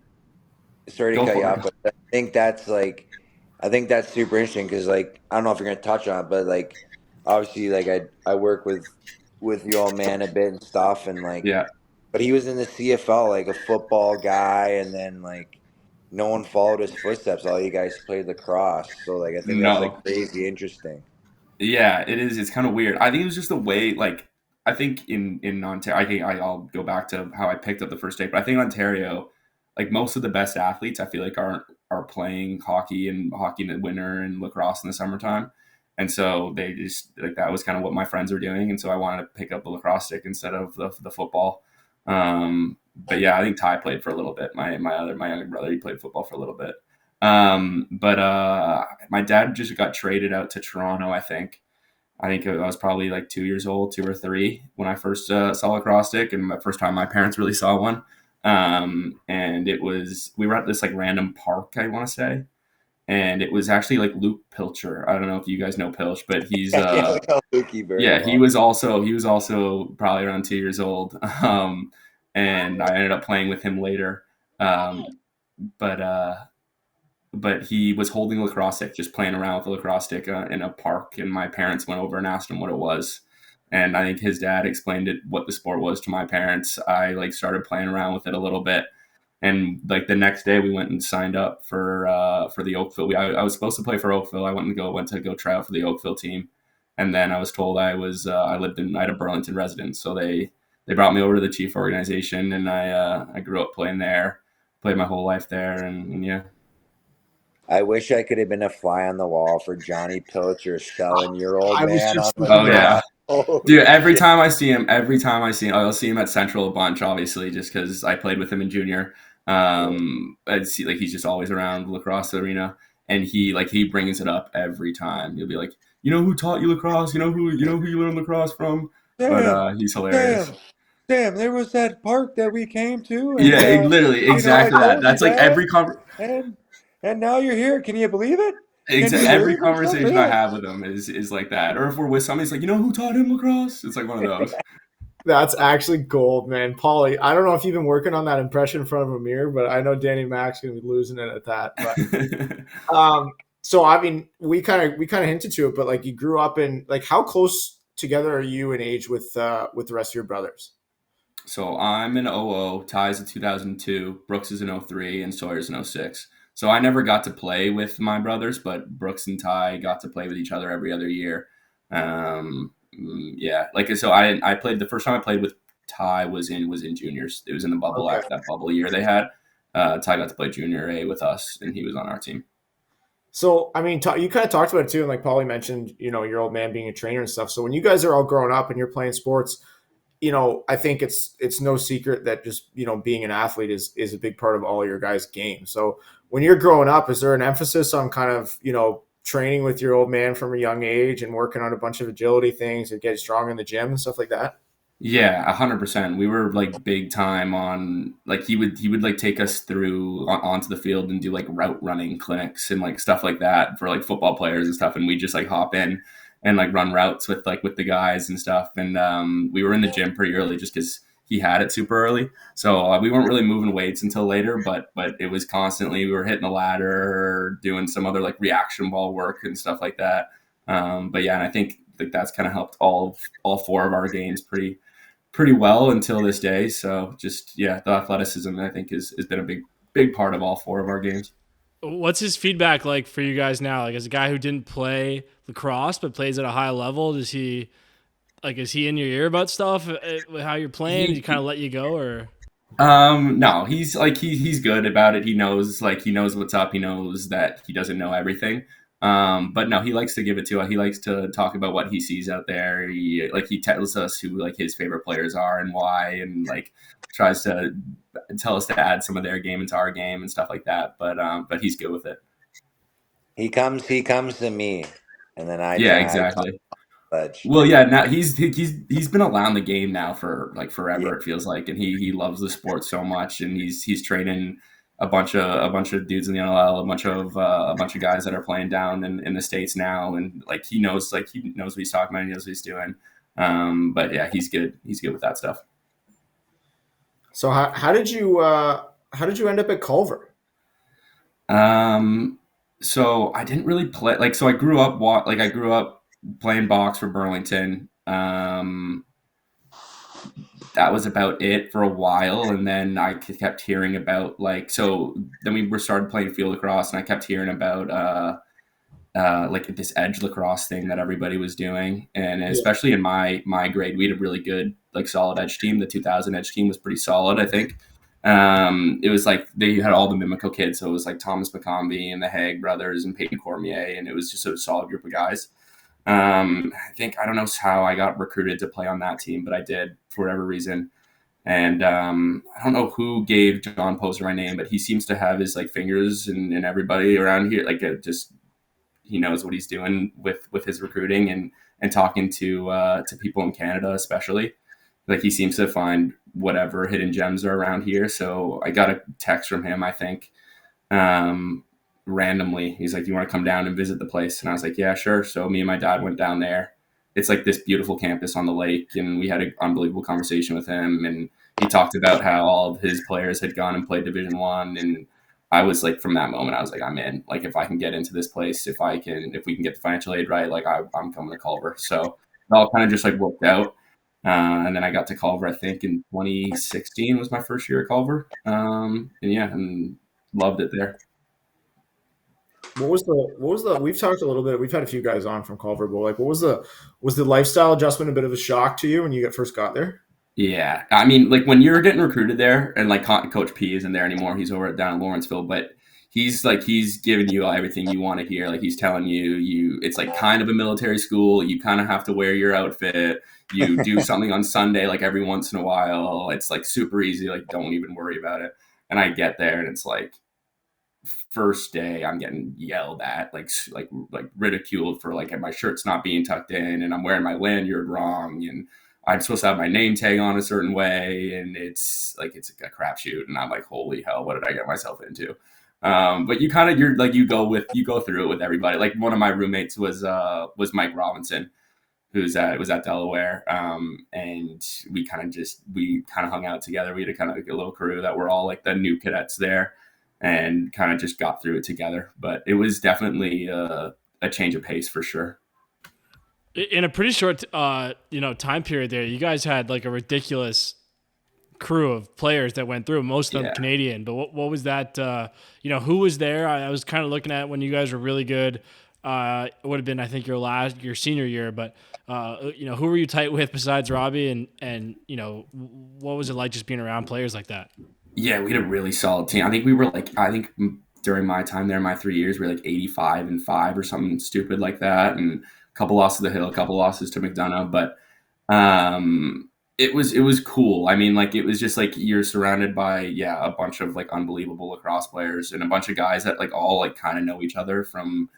Sorry to Go cut you for off, it. but I think that's super interesting because I don't know if you're gonna touch on it, but obviously I work with your old man a bit and stuff, and Yeah. but he was in the CFL, like a football guy, and then no one followed his footsteps. All you guys played lacrosse, so I think that's No. crazy interesting. Yeah, it is. It's kind of weird. I think it was just the way, I think in Ontario, I'll go back to how I picked up the first take, but I think Ontario, most of the best athletes, I feel like are playing hockey in the winter and lacrosse in the summertime, and so they just that was kind of what my friends were doing, and so I wanted to pick up the lacrosse stick instead of the football. But yeah, I think Ty played for a little bit. My younger brother, he played football for a little bit. But my dad just got traded out to Toronto, I think. I think I was probably 2 years old, 2 or 3, when I first saw a lacrosse stick, and the first time my parents really saw one. And we were at this random park, I want to say, and it was actually Luke Pilcher. I don't know if you guys know Pilch, but he's he was also probably around 2 years old. And I ended up playing with him later. But he was holding a lacrosse stick, just playing around with a lacrosse stick in a park, and my parents went over and asked him what it was. And I think his dad explained what the sport was to my parents. I started playing around with it a little bit, and the next day we went and signed up for the Oakville. I was supposed to play for Oakville. I went to go try out for the Oakville team, and then I was told I had a Burlington residence, so they brought me over to the Chief organization, and I grew up playing there, played my whole life there, and yeah. I wish I could have been a fly on the wall for Johnny Pilcher selling your old I was man just on Oh yeah. Oh, Dude, every time I see him, I'll see him at Central a bunch, obviously, just because I played with him in junior. I'd see he's just always around the lacrosse arena, and he brings it up every time. He'll be like, "You know who taught you lacrosse? You know who you learned lacrosse from?" But he's hilarious. Damn, there was that park that we came to. And, Yeah, literally, exactly that. That's every and now you're here. Can you believe it? Every conversation I have with him is like that. Or if we're with somebody, he's like, "You know who taught him lacrosse?" It's one of those. That's actually gold, man. Pauly, I don't know if you've been working on that impression in front of a mirror, but I know Danny Mac's gonna be losing it at that. But so I mean, we kind of hinted to it, but you grew up in how close together are you in age with the rest of your brothers? So I'm in 00, Ty's in 2002, Brooks is in 03, and Sawyer's in 06. So I never got to play with my brothers, but Brooks and Ty got to play with each other every other year. Yeah, so I played the first time I played with Ty was in juniors. It was in the bubble after that bubble year they had. Ty got to play junior A with us, and he was on our team. So I mean, you kind of talked about it too, and Pauly mentioned, your old man being a trainer and stuff. So when you guys are all growing up and you're playing sports, I think it's no secret that just, being an athlete is a big part of all your guys' game. So when you're growing up, is there an emphasis on kind of, training with your old man from a young age and working on a bunch of agility things and get strong in the gym and stuff like that? Yeah, 100%. We were big time on he would take us through onto the field and do route running clinics and stuff like that for football players and stuff, and we just hop in and run routes with the guys and stuff. And we were in the gym pretty early just because he had it super early. So we weren't really moving weights until later, but it was constantly, we were hitting the ladder or doing some other reaction ball work and stuff like that. But yeah, and I think that's kind of helped all 4 of our games pretty well until this day. So just, yeah, the athleticism I think has been a big part of all 4 of our games. What's his feedback like for you guys now? Like, as a guy who didn't play lacrosse but plays at a high level, is he in your ear about stuff, how you're playing? Does he kind of let you go, or? No, he's like he's good about it. He knows what's up. He knows that he doesn't know everything. But no, he likes to give it to us. He likes to talk about what he sees out there. He tells us who like his favorite players are and why, and like tries to tell us to add some of their game into our game and stuff like that. But he's good with it. He comes to me, and then I exactly. Well, yeah, now he's been around the game now for like forever. Yeah. It feels like, and he loves the sport so much, and he's training a bunch of dudes in the NLL, a bunch of guys that are playing down in the States now, and like he knows what he's talking about, he knows what he's doing. But yeah, he's good with that stuff. So how did you end up at Culver? So I didn't really play, like, so I grew up playing box for Burlington. That was about it for a while, and then I kept hearing about then we started playing field lacrosse, and I kept hearing about like this edge lacrosse thing that everybody was doing, and especially in my grade, we had a really good like solid edge team. The 2000 edge team was pretty solid, I think. It was like they had all the Mimico kids, so it was like Thomas McCombie and the Haig brothers and Peyton Cormier, and it was just a solid group of guys. I don't know how I got recruited to play on that team, but I did for whatever reason. And I don't know who gave John Poser my name, but he seems to have his like fingers and everybody around here. Like he knows what he's doing with his recruiting and talking to people in Canada, especially. Like he seems to find whatever hidden gems are around here. So I got a text from him, I think. Randomly, he's like, "You want to come down and visit the place?" And I was like, "Yeah, sure." So me and my dad went down there. It's like this beautiful campus on the lake, and we had an unbelievable conversation with him, and he talked about how all of his players had gone and played Division I, and I was like, from that moment, I was like, I'm in. Like, if I can get into this place, if we can get the financial aid right, like I'm coming to Culver. So it all kind of just like worked out. And then I got to Culver, I think in 2016 was my first year at Culver. And loved it there. What was the we've talked a little bit, we've had a few guys on from Culver, but like was the lifestyle adjustment a bit of a shock to you when you first got there? Yeah. I mean, like when you're getting recruited there, and like Coach P isn't there anymore, he's over down in Lawrenceville, but he's giving you everything you want to hear. Like he's telling you it's like kind of a military school. You kind of have to wear your outfit. You do something on Sunday, like every once in a while. It's like super easy. Like don't even worry about it. And I get there and it's like, first day I'm getting yelled at, like ridiculed for like my shirt's not being tucked in, and I'm wearing my lanyard wrong, and I'm supposed to have my name tag on a certain way, and it's a crapshoot, and I'm like, holy hell, what did I get myself into? But you go through it with everybody. Like one of my roommates was Mike Robinson, was at Delaware, and we kind of hung out together. We had a little crew that were all like the new cadets there, and kind of just got through it together. But it was definitely a change of pace for sure. In a pretty short, time period there, you guys had like a ridiculous crew of players that went through, most of them Canadian. But what was that, who was there? I was kind of looking at when you guys were really good. It would have been, I think, your senior year. But, who were you tight with besides Robbie? And what was it like just being around players like that? Yeah, we had a really solid team. I think during my time there, my 3 years, we were like 85-5 or something stupid like that. And a couple losses to the Hill, a couple losses to McDonough. But it was cool. I mean, like, it was just like you're surrounded by, a bunch of like unbelievable lacrosse players and a bunch of guys that like all like kind of know each other from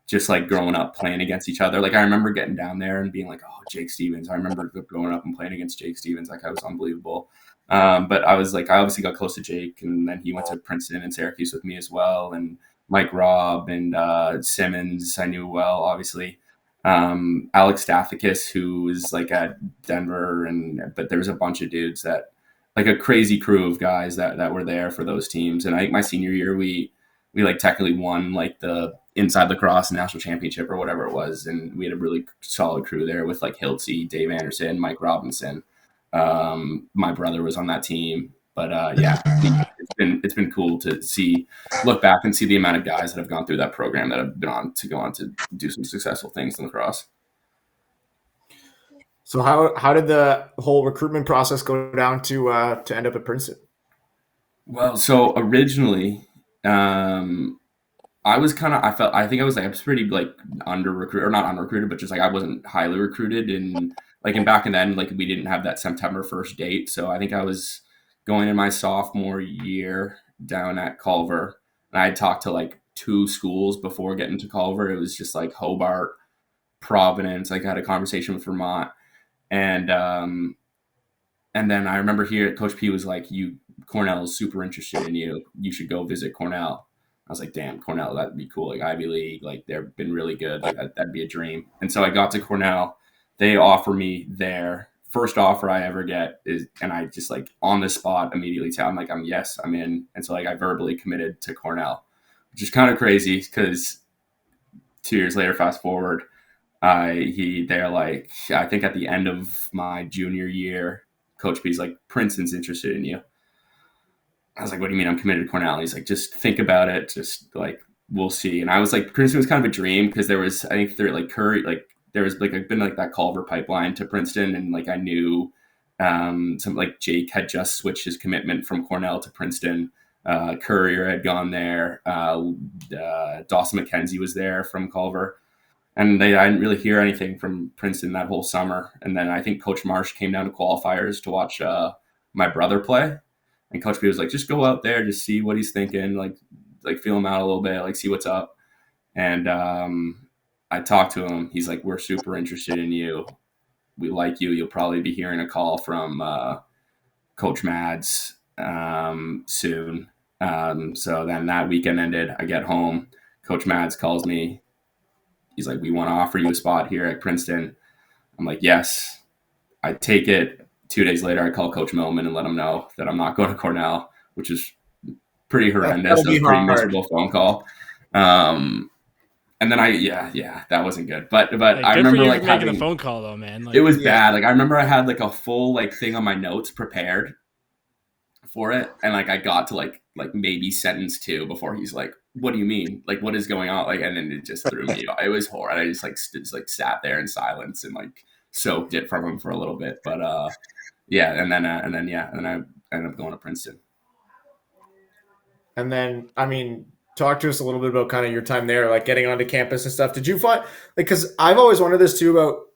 just like growing up playing against each other. Like I remember getting down there and being like, oh, Jake Stevens. I remember growing up and playing against Jake Stevens. Like I was unbelievable. But I was like, I obviously got close to Jake, and then he went to Princeton and Syracuse with me as well. And Mike Robb and Simmons, I knew well, obviously. Alex Stathakis, who was like at Denver, but there was a bunch of dudes that like a crazy crew of guys that were there for those teams. And I think my senior year, we like technically won like the Inside Lacrosse National Championship or whatever it was. And we had a really solid crew there with like Hiltzy, Dave Anderson, Mike Robinson. My brother was on that team. But it's been cool to look back and see the amount of guys that have gone through that program that have go on to do some successful things in lacrosse. So how did the whole recruitment process go down to end up at Princeton? Well, so originally, I think I was pretty like under recruited, or not under recruited, but just like I wasn't highly recruited, and back then, like we didn't have that September 1st date, so I think I was going in my sophomore year down at Culver, and I had talked to like 2 schools before getting to Culver. It was just like Hobart, Providence. Like I had a conversation with Vermont, and then I remember here Coach P was like, Cornell is super interested in you. You should go visit Cornell. I was like, damn, Cornell, that'd be cool. Like Ivy League, like they've been really good. Like that'd be a dream. And so I got to Cornell. They offer me their first offer I ever get and I just like on the spot immediately tell them like, I'm in. And so like I verbally committed to Cornell, which is kind of crazy because 2 years later, fast forward, they're like, I think at the end of my junior year, Coach P's like, Princeton's interested in you. I was like, what do you mean I'm committed to Cornell? He's like, just think about it. Just like, we'll see. And I was like, Princeton was kind of a dream because there was, I think there like Curry, like there was like, I've been like that Culver pipeline to Princeton. And like, I knew some like Jake had just switched his commitment from Cornell to Princeton. Courier had gone there. Dawson McKenzie was there from Culver. And I didn't really hear anything from Princeton that whole summer. And then I think Coach Marsh came down to qualifiers to watch my brother play. And Coach B was like, just go out there, just see what he's thinking, like feel him out a little bit, like see what's up. And I talked to him. He's like, we're super interested in you. We like you. You'll probably be hearing a call from Coach Mads soon. So then that weekend ended. I get home. Coach Mads calls me. He's like, we want to offer you a spot here at Princeton. I'm like, yes. I take it. 2 days later, I call Coach Millman and let him know that I'm not going to Cornell, which is pretty horrendous. That was a pretty miserable phone call. And then that wasn't good. But Like, I good remember for you like for making having the phone call though, man. Like, it was bad. Like I remember I had like a full like thing on my notes prepared for it, and like I got to like maybe sentence 2 before he's like, "What do you mean? Like what is going on?" Like, and then it just threw me off. It was horrible. I just like sat there in silence and like soaked it from him for a little bit. But and then I ended up going to Princeton. And then, I mean, talk to us a little bit about kind of your time there, like getting onto campus and stuff. Did you find, like, because I've always wondered this too about,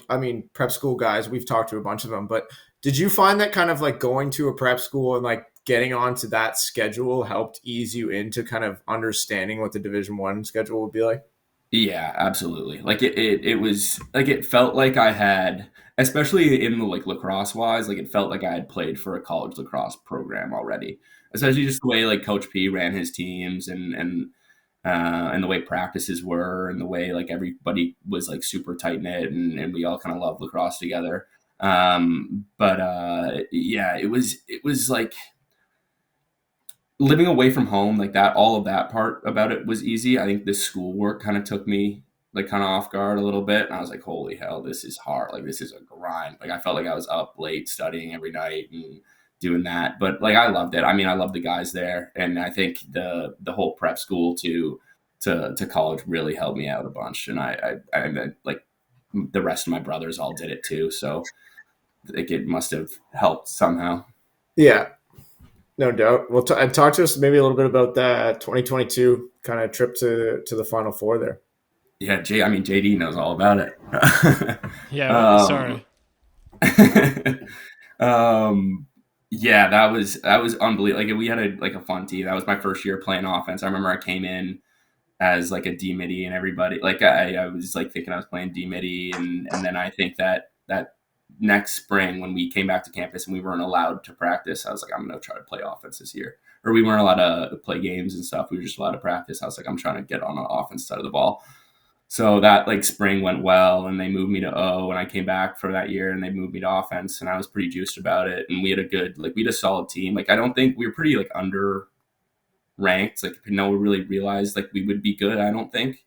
I mean, prep school guys, we've talked to a bunch of them, but did you find that kind of like going to a prep school and like getting onto that schedule helped ease you into kind of understanding what the Division I schedule would be like? Yeah, absolutely. Like it was like it felt like I had, especially in the like lacrosse wise, like it felt like I had played for a college lacrosse program already. Especially just the way like Coach P ran his teams and the way practices were and the way like everybody was like super tight knit and we all kind of loved lacrosse together. It was like living away from home, like that, all of that part about it was easy. I think the schoolwork kind of took me like kind of off guard a little bit. And I was like, holy hell, this is hard. Like this is a grind. Like I felt like I was up late studying every night and doing that. But like I loved it. I mean, I loved the guys there. And I think the whole prep school to college really helped me out a bunch. And I like the rest of my brothers all did it too. So like it must have helped somehow. Yeah. No doubt. Well, talk to us maybe a little bit about that 2022 kind of trip to the Final Four there. Yeah, JD knows all about it. Yeah, sorry. Yeah, that was unbelievable. Like we had a fun team. That was my first year playing offense. I remember I came in as like a D midi and everybody like I was like thinking I was playing D midi and then I think that next spring when we came back to campus and we weren't allowed to practice, I was like, I'm going to try to play offense this year. Or we weren't allowed to play games and stuff. We were just allowed to practice. I was like, I'm trying to get on the offense side of the ball. So that like spring went well and they moved me to O and I came back for that year and they moved me to offense and I was pretty juiced about it. And we had a solid team. Like, I don't think we were pretty like under ranked. Like no one really realized like we would be good. I don't think.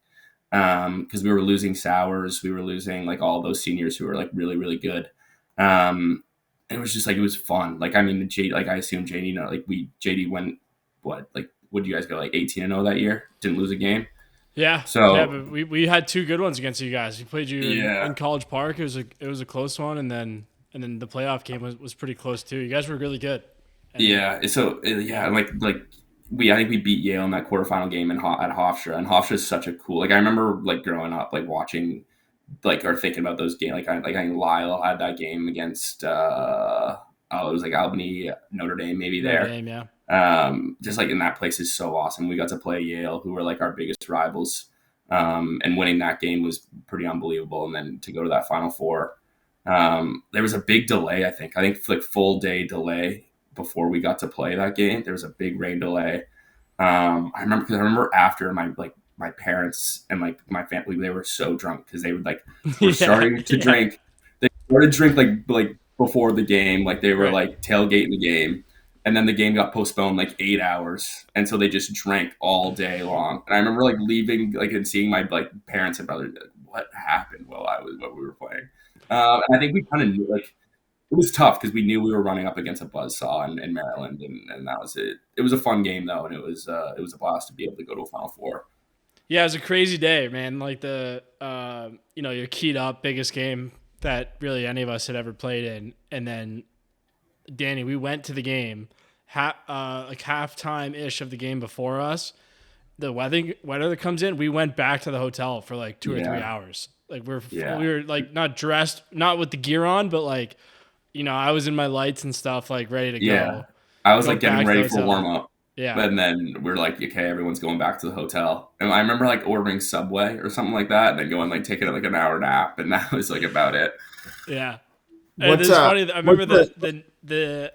Cause we were losing Sowers. We were losing like all those seniors who were like really, really good. And it was just like, it was fun. Like, I mean, I assume JD, JD went, what do you guys go, like 18-0 that year? Didn't lose a game. Yeah, So but we had 2 good ones against you guys. We played you yeah, in College Park. It was a close one, and then the playoff game was pretty close too. You guys were really good. And yeah. So yeah, I think we beat Yale in that quarterfinal game at Hofstra, and Hofstra is such a cool. Like, I remember like growing up, like watching, like, or thinking about those games. I think Lyle had that game against it was like Albany, Notre Dame, maybe Notre there. Dame, yeah. Just like, in that place is so awesome. We got to play Yale, who were like our biggest rivals, and winning that game was pretty unbelievable. And then to go to that Final Four, there was a big delay. I think like full day delay before we got to play that game. There was a big rain delay. I remember after my parents and like my family, they were so drunk because they would were starting to drink. They started to drink like before the game, like they were like tailgating the game. And then the game got postponed like 8 hours, and so they just drank all day long. And I remember like leaving, like, and seeing my like parents and brothers, like, what happened while we were playing. And I think we kind of knew, like, it was tough because we knew we were running up against a buzzsaw in Maryland, and that was it. It was a fun game though, and it was a blast to be able to go to a Final Four. Yeah, it was a crazy day, man. Like you're keyed up, biggest game that really any of us had ever played in, and then Danny, we went to the game, like halftime ish of the game before us. The weather that comes in, we went back to the hotel for like 2 or 3 hours. Like we were like not dressed, not with the gear on, but like, I was in my lights and stuff, like ready to go. I was like getting ready for warm up. Yeah. And then we're like, okay, everyone's going back to the hotel. And I remember like ordering Subway or something like that, and then going like taking like an hour nap, and that was like about it. Yeah. And it's funny. I remember the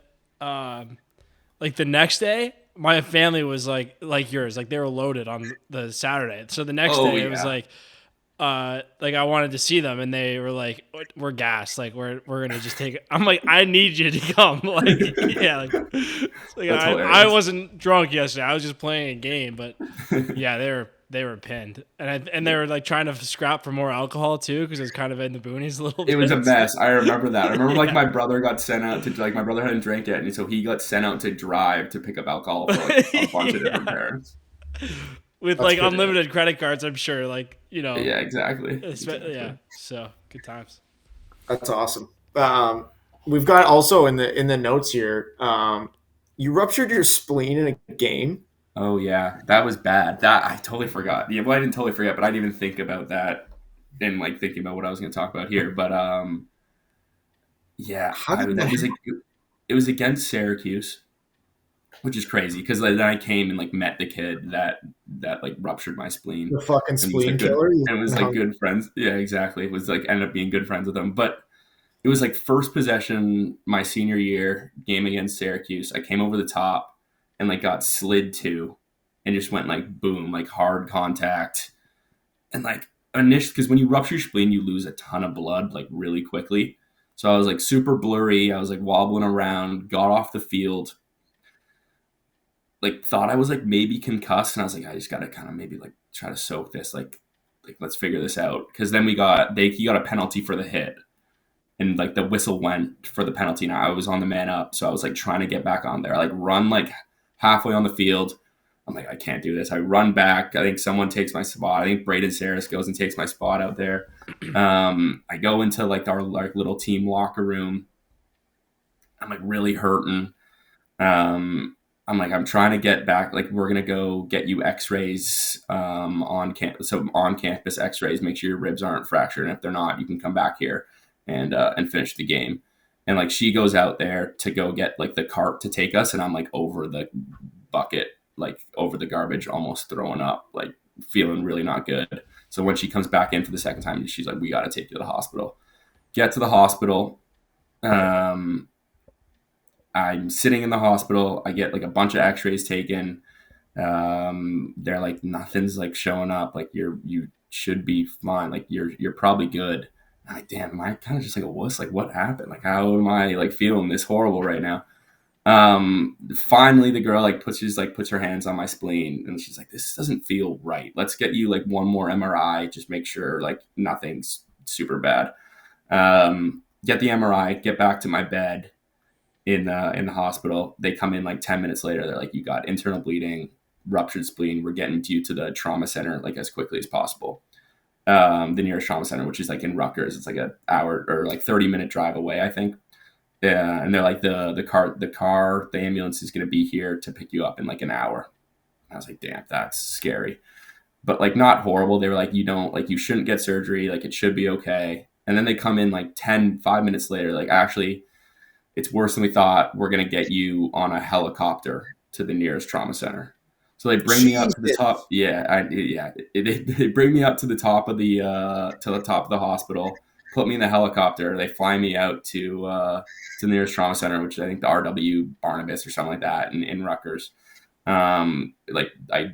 like the next day, my family was like yours, like they were loaded on the Saturday. So the next day it was like I wanted to see them, and they were like, we're gassed, like we're gonna just take it. I'm like, I need you to come. Like, yeah, like I wasn't drunk yesterday. I was just playing a game, but yeah, they were pinned, and they were like trying to scrap for more alcohol too, because it was kind of in the boonies a little bit. It was a mess. I remember that. I remember like my brother got sent out to, like, my brother hadn't drank yet, and so he got sent out to drive to pick up alcohol for like a bunch of different parents. With like unlimited credit cards, I'm sure. Like, Yeah, exactly. Yeah. So good times. That's awesome. We've got also in the notes here. You ruptured your spleen in a game. Oh yeah, that was bad. That I totally forgot. Yeah, well, I didn't totally forget, but I didn't even think about that in like thinking about what I was going to talk about here. But yeah, it was against Syracuse, which is crazy because then I came and like met the kid that like ruptured my spleen. The fucking spleen killer. And was like good friends. Yeah, exactly. It was like ended up being good friends with him. But it was like first possession my senior year game against Syracuse. I came over the top and like got slid to, and just went like boom, like hard contact, and like initially, because when you rupture your spleen, you lose a ton of blood like really quickly. So I was like super blurry. I was like wobbling around. Got off the field. Like thought I was like maybe concussed, and I was like, I just gotta kind of maybe like try to soak this, like let's figure this out. Because then he got a penalty for the hit, and like the whistle went for the penalty. Now I was on the man up, so I was like trying to get back on there. I like run like halfway on the field. I'm like, I can't do this. I run back. I think someone takes my spot. I think Braden Saris goes and takes my spot out there. I go into like our like little team locker room. I'm like really hurting. I'm like, I'm trying to get back. Like, we're gonna go get you X-rays on campus. So on campus X-rays, make sure your ribs aren't fractured, and if they're not, you can come back here and finish the game. And like, she goes out there to go get like the cart to take us, and I'm like over the bucket, like over the garbage, almost throwing up, like feeling really not good. So when she comes back in for the second time, she's like, we got to take you to the hospital. Get to the hospital. I'm sitting in the hospital. I get like a bunch of X-rays taken. They're like, nothing's like showing up. Like you should be fine. Like you're probably good. I'm like, damn, am I kind of just like a wuss? Like, what happened? Like, how am I like feeling this horrible right now? Finally the girl like puts her hands on my spleen, and she's like, this doesn't feel right. Let's get you like one more MRI. Just make sure like nothing's super bad. Get the MRI, get back to my bed. in the hospital. They come in like 10 minutes later. They're like, you got internal bleeding, ruptured spleen. We're getting you to the trauma center like as quickly as possible. The nearest trauma center, which is like in Rutgers. It's like an hour or like 30-minute drive away, I think. Yeah, and they're like the ambulance is going to be here to pick you up in like an hour. I was like, damn, that's scary, but like not horrible. They were like, you shouldn't get surgery. Like it should be okay. And then they come in like 5 minutes later, like actually it's worse than we thought. We're going to get you on a helicopter to the nearest trauma center. So they bring me up to the top. Yeah. They bring me up to the top of the hospital, put me in the helicopter. They fly me out to the nearest trauma center, which is, I think, the RW Barnabas or something like that in Rutgers. Like I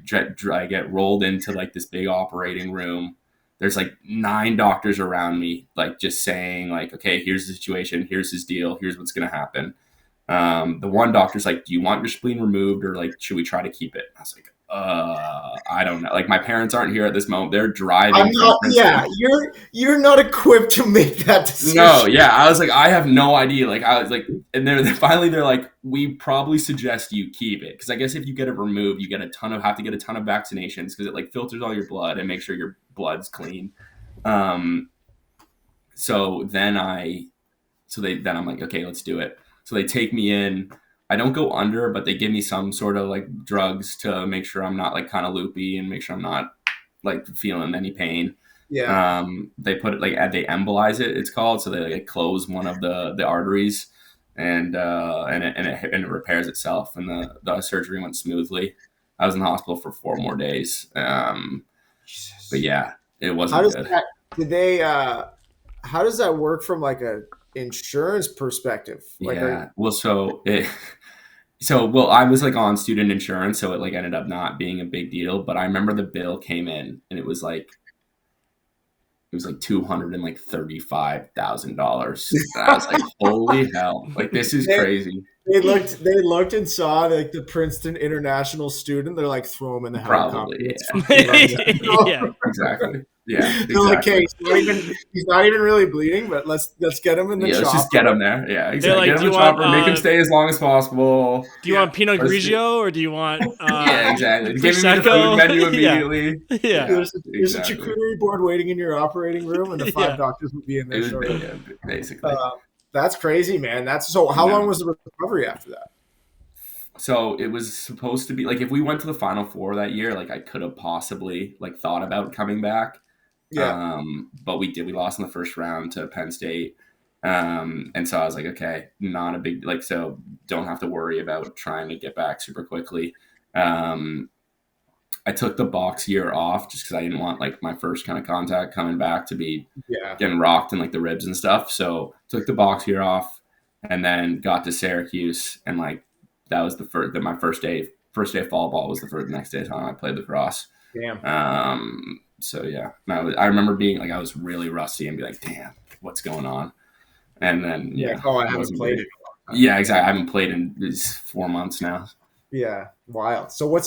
get rolled into like this big operating room. There's like 9 doctors around me, like just saying like, okay, here's the situation. Here's his deal. Here's what's going to happen. The one doctor's like, do you want your spleen removed or like, should we try to keep it? I was like, I don't know. Like my parents aren't here at this moment. They're driving. You're not equipped to make that decision. No, yeah. I was like, I have no idea. Like I was like, and they're like, we probably suggest you keep it. Cause I guess if you get it removed, you have to get a ton of vaccinations because it like filters all your blood and makes sure your blood's clean. So then I'm like, okay, let's do it. So they take me in. I don't go under, but they give me some sort of like drugs to make sure I'm not like kind of loopy and make sure I'm not like feeling any pain. Yeah. They put it like they embolize it. It's called. So they like close one of the arteries, and it repairs itself. And the surgery went smoothly. I was in the hospital for 4 more days. But yeah, it wasn't good. How does that work from like a insurance perspective? Like, yeah. Well, I was like on student insurance, so it like ended up not being a big deal. But I remember the bill came in, and it was like $235,000. I was like, holy hell! Like this is crazy. They looked and saw like the Princeton international student. They're like, throw him in the helicopter. Yeah, exactly. Yeah, exactly. They're like, hey, he's not even really bleeding, but let's get him in the chopper. Let's just get him there. Yeah, exactly. Like, get him in the chopper, make him stay as long as possible. Do you want Pinot Grigio or do you want yeah, exactly. Give me the food menu immediately. Yeah. There's a charcuterie board waiting in your operating room, and the 5 doctors would be in there. Basically. That's crazy, man. How long was the recovery after that? So it was supposed to be like if we went to the Final Four that year, like I could have possibly like thought about coming back. Yeah. But we lost in the first round to Penn State. And so I was like, okay, not a big so don't have to worry about trying to get back super quickly. I took the box year off just because I didn't want like my first kind of contact coming back to be getting rocked in like the ribs and stuff. So took the box year off and then got to Syracuse, and like that was my first day of fall ball was the next day time I played lacrosse. Damn. So yeah, I remember being like I was really rusty and be like, damn, what's going on? And then I haven't played it. Yeah, exactly. I haven't played in 4 months now. Yeah, wild. So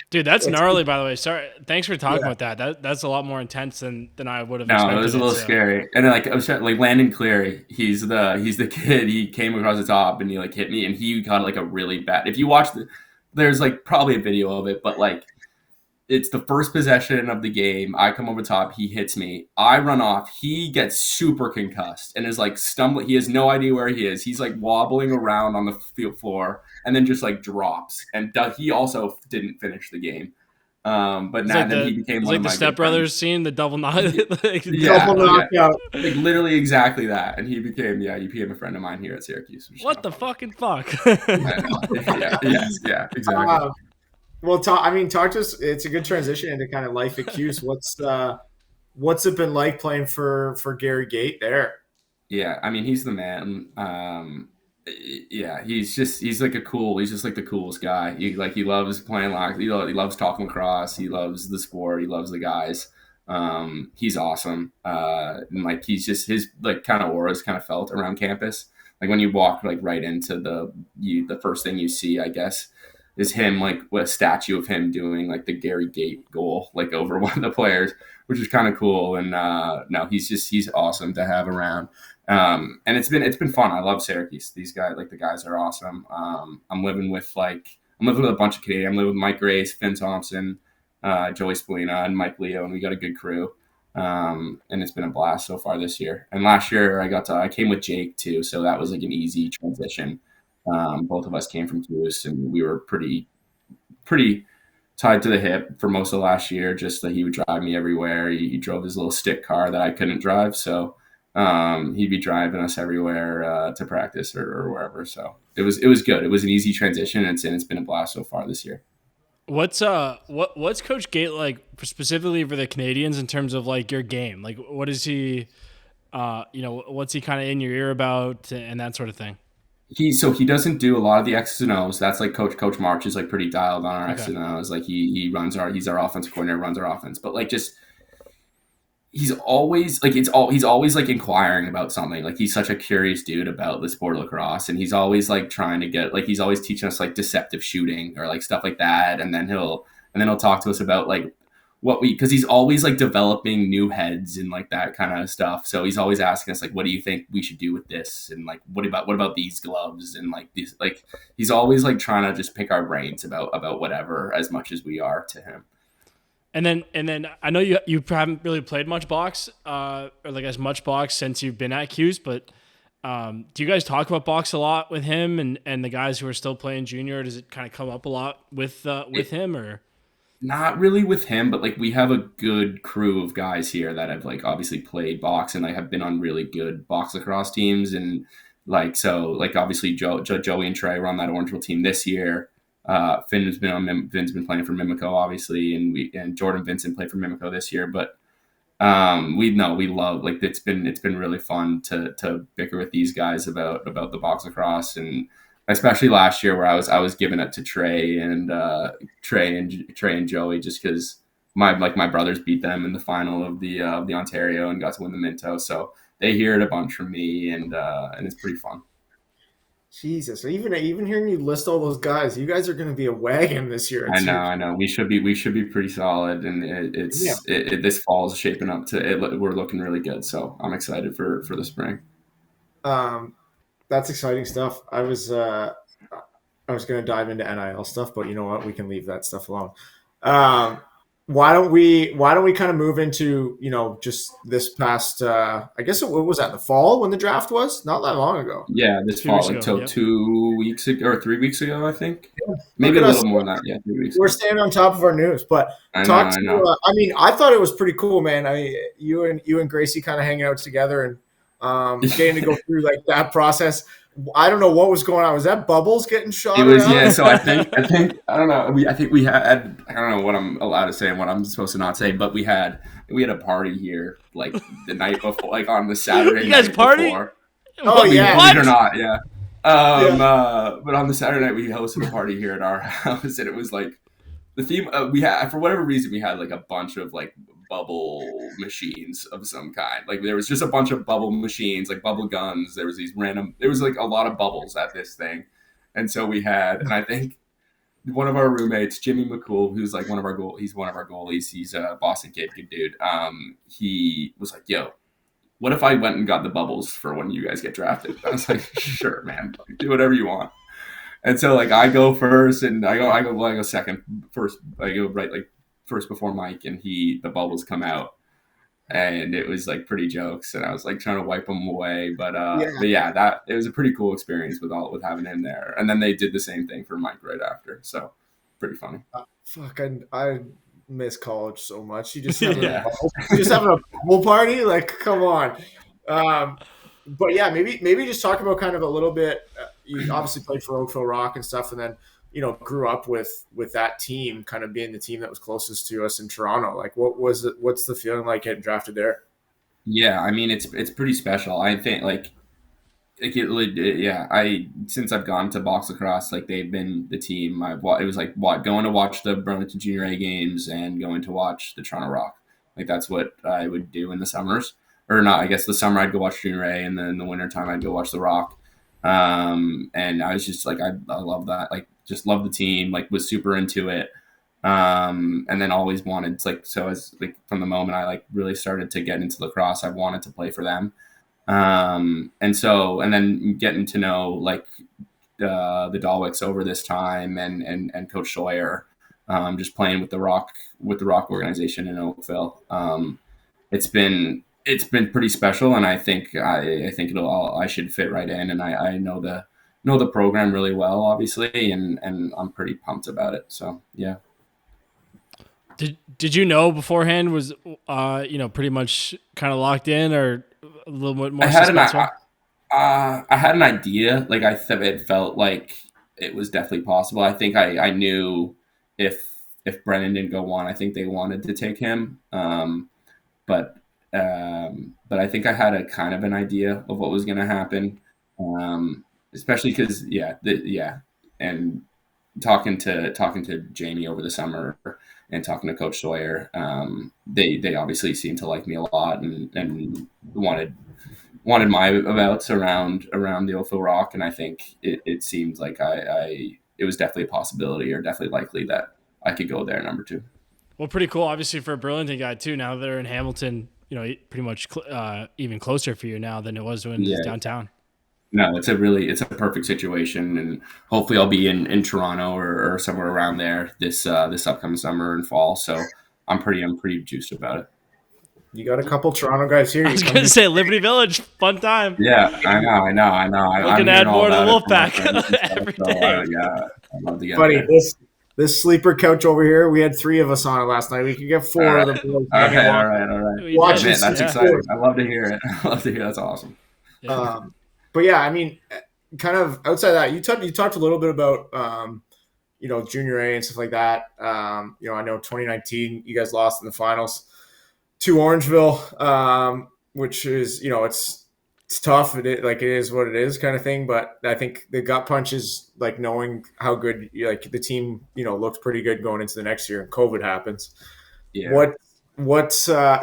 dude, that's gnarly. By the way, sorry. Thanks for talking about that. That's a lot more intense than I would have expected. No, it was a little scary. And then I was like Landon Cleary, he's the kid. He came across the top and he like hit me, and he got like a really bad. If you watch there's like probably a video of it, but like. It's the first possession of the game. I come over top. He hits me. I run off. He gets super concussed and is like stumbling. He has no idea where he is. He's like wobbling around on the field floor and then just like drops. And he also didn't finish the game. But now then he became one of my the Step Brothers scene, the double knockout. Double knockout. Like literally exactly that. And he became a friend of mine here at Syracuse. What the fucking fuck? Yeah, exactly. Well, talk to us. It's a good transition into kind of life at Cuse. What's it been like playing for Gary Gait there? Yeah, I mean, he's the man. He's just like the coolest guy. He loves playing lacrosse. He loves talking lacrosse. He loves the sport. He loves the guys. He's awesome. And like he's just his like kind of aura is kind of felt around campus. Like when you walk like right into the first thing you see, I guess, is him like with a statue of him doing like the Gary Gait goal like over one of the players, which is kind of cool. And no, he's awesome to have around. And it's been fun. I love Syracuse. These guys, like the guys are awesome. I'm living with a bunch of Canadians. I'm living with Mike Grace, Finn Thompson, Joey Spalina, and Mike Leo, and we got a good crew. And it's been a blast so far this year. And last year I came with Jake too, so that was like an easy transition. Both of us came from Cuse, and we were pretty tied to the hip for most of last year. Just that he would drive me everywhere. He drove his little stick car that I couldn't drive, so he'd be driving us everywhere to practice or wherever. So it was good. It was an easy transition, and it's been a blast so far this year. What's Coach Gate like specifically for the Canadians in terms of like your game? Like, what is he? What's he kind of in your ear about and that sort of thing? He doesn't do a lot of the X's and O's. That's like Coach March is like pretty dialed on our X's and O's. Like he's our offensive coordinator, runs our offense. But like just he's always like he's always like inquiring about something. Like he's such a curious dude about the sport of lacrosse, and he's always like trying to get like he's always teaching us like deceptive shooting or like stuff like that. And then he'll talk to us about like because he's always like developing new heads and like that kind of stuff. So he's always asking us like, what do you think we should do with this? And like, what about these gloves? And like these, like, he's always like trying to just pick our brains about whatever as much as we are to him. And then I know you haven't really played much box, or like as much box since you've been at Cuse, but do you guys talk about box a lot with him and the guys who are still playing junior? Does it kind of come up a lot with him or? Not really with him, but like we have a good crew of guys here that have like obviously played box and like have been on really good box lacrosse teams, and like so like obviously Joey and Trey were on that Orangeville team this year. Finn's been playing for Mimico obviously, and Jordan Vincent played for Mimico this year. But we love like it's been really fun to bicker with these guys about the box lacrosse, and especially last year where I was giving it to Trey and Joey just because my brothers beat them in the final of the Ontario and got to win the Minto, so they hear it a bunch from me, and it's pretty fun. Jesus, even hearing you list all those guys, you guys are going to be a wagon this year. I know. We should be pretty solid, and this fall is shaping up to it. We're looking really good, so I'm excited for the spring. That's exciting stuff. I was going to dive into NIL stuff, but you know what? We can leave that stuff alone. Why don't we kind of move into, just this past, I guess what was that, the fall when the draft was? Not that long ago. Yeah, this fall until 2 weeks ago or 3 weeks ago, I think. Yeah. Maybe a little more than that. Yeah, 3 weeks. We're staying on top of our news, but I thought it was pretty cool, man. You and Gracie kind of hanging out together and getting to go through like that process. I don't know what was going on. Was that bubbles getting shot? It was, yeah. So I think I don't know. I think we had, I don't know what I'm allowed to say and what I'm supposed to not say, but we had a party here like the night before, like on the Saturday. You guys party? Before. Oh yeah, believe it or not, yeah. But on the Saturday night we hosted a party here at our house, and it was like the theme. We had, for whatever reason, we had like a bunch of like bubble machines of some kind. Like there was just a bunch of bubble machines, like bubble guns. There was like a lot of bubbles at this thing. And so we had, and I think one of our roommates, Jimmy McCool, who's like one of our goalies. He's a Boston kid, good dude. He was like, yo, what if I went and got the bubbles for when you guys get drafted? I was like, sure, man, do whatever you want. And so like I go first and I go second. First, I go right like first before Mike, and the bubbles come out, and it was like pretty jokes, and I was like trying to wipe them away, but yeah, that it was a pretty cool experience with having him there. And then they did the same thing for Mike right after, so pretty funny. I miss college so much. You just having a bubble party, like come on. But yeah, maybe just talk about kind of a little bit. You obviously played for Oakville Rock and stuff, and then grew up with that team, kind of being the team that was closest to us in Toronto. Like, what's the feeling like getting drafted there? Yeah, I mean, it's pretty special. I think since I've gone to box lacrosse, like they've been the team. It was like going to watch the Burlington Junior A games and going to watch the Toronto Rock. Like that's what I would do in the summers, or not. I guess the summer I'd go watch Junior A, and then in the wintertime I'd go watch the Rock. And I was just like, I love that. Like, just love the team, like was super into it. And then always wanted from the moment I like really started to get into lacrosse, I wanted to play for them. And then getting to know like the Dalwicks over this time and Coach Scheuer, just playing with the Rock organization in Oakville. It's been pretty special, and I think I should fit right in, and I know the program really well, obviously, and I'm pretty pumped about it. So yeah. Did you know beforehand, was pretty much kind of locked in, or a little bit more suspenseful? I had an idea. Like it felt like it was definitely possible. I think I knew if Brennan didn't go on, I think they wanted to take him. But I think I had a kind of an idea of what was going to happen. Especially because and talking to Jamie over the summer and talking to Coach Sawyer, they obviously seemed to like me a lot and wanted my abouts around the Oakville Rock, and I think it seemed like it was definitely a possibility, or definitely likely, that I could go there number 2. Well, pretty cool, obviously, for a Burlington guy too. Now they're in Hamilton, pretty much even closer for you now than it was when it was downtown. No, it's a perfect situation, and hopefully I'll be in Toronto or somewhere around there this upcoming summer and fall. So I'm pretty juiced about it. You got a couple Toronto guys here. I was going to say Liberty Village, fun time. Yeah, I know. Looking to add more to the Wolfpack every day. Yeah, I'd love to get Buddy, there. this sleeper couch over here, we had 3 of us on it last night. We could get 4 of the boys. Okay, all right. Watch Man, this. that's exciting. I love to hear it. That's awesome. Yeah. But yeah, I mean, kind of outside that, you talked a little bit about junior A and stuff like that. I know 2019 you guys lost in the finals to Orangeville, which is it's tough. It is what it is, kind of thing. But I think the gut punch is like knowing how good the team looked pretty good going into the next year, and COVID happens. Yeah.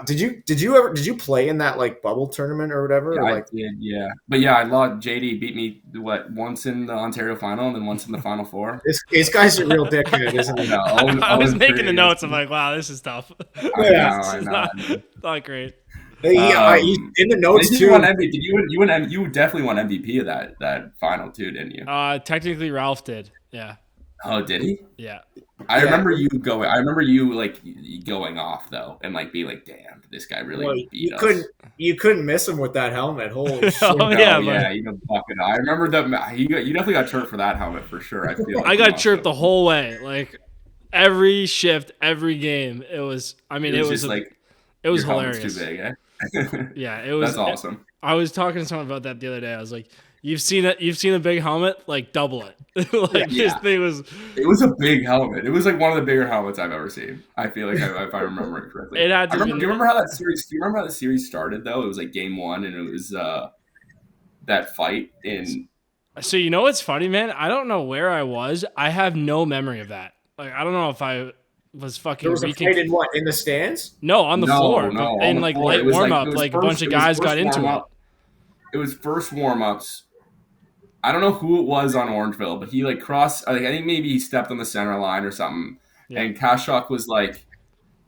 Did you play in that like bubble tournament or whatever? Yeah, I did, yeah. But yeah, I lost. JD beat me once in the Ontario final and then once in the Final Four. This guy's a real dickhead, isn't he? No, I was making the notes. I'm like, wow, this is tough. I know. Not great. In the notes too. You definitely won MVP of that final too, didn't you? Technically, Ralph did. Yeah. Oh, did he? Yeah. I remember you going. I remember you going off though, and being like, "Damn, this guy really beat us." You couldn't miss him with that helmet. Holy shit! Yeah. You know, fucking. I remember that. You definitely got chirped for that helmet for sure. I feel. Like I got chirped the whole way, like every shift, every game. It was. I mean, it was hilarious. Too big, eh? Yeah, it was. That's awesome. I was talking to someone about that the other day. I was like, You've seen a big helmet, like double it. This thing was. It was a big helmet. It was like one of the bigger helmets I've ever seen. I feel like if I remember it correctly. It had to. Do you remember how that series? Do you remember how the series started though? It was like game 1, and it was that fight in. So you know what's funny, man? I don't know where I was. I have no memory of that. Like I don't know if I was fucking. There was a fight in what, in the stands? No, on the floor. No, in like light warm up, like a bunch of guys got into it. It was first warm ups. I don't know who it was on Orangeville, but he like crossed. I think maybe he stepped on the center line or something. Yeah. And Kashok was like,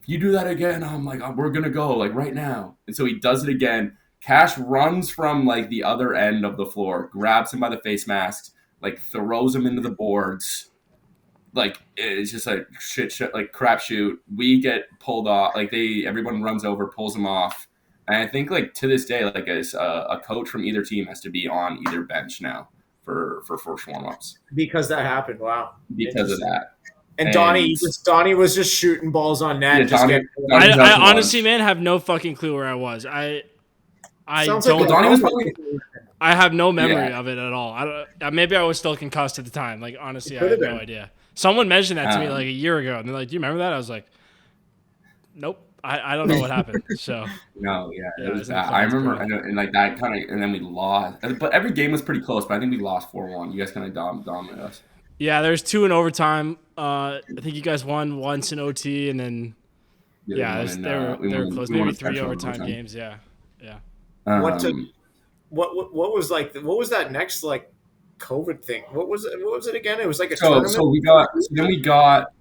"If you do that again, I'm like, we're gonna go like right now." And so he does it again. Cash runs from like the other end of the floor, grabs him by the face mask, like throws him into the boards. Like it's just like shit, like crapshoot. We get pulled off. Like everyone runs over, pulls him off. And I think like to this day, like a coach from either team has to be on either bench now for first warm-ups. Because that happened. Wow. Because of that. And Donnie was just shooting balls on net. Yeah, I honestly, man, have no fucking clue where I was. I don't. Like Donnie was probably. I have no memory of it at all. Maybe I was still concussed at the time. Like honestly, I have no idea. Someone mentioned that to me like a year ago, and they're like, "Do you remember that?" I was like, "Nope, I don't know what happened." So no, it was that. I remember, and like that kind of, and then we lost. But every game was pretty close. But I think we lost 4-1. You guys kind of dominated us. Yeah, there's 2 in overtime. I think you guys won once in OT, and then they were close. Maybe 3 overtime games. Yeah. What was that next like COVID thing? What was it again? It was like a tournament. So we got.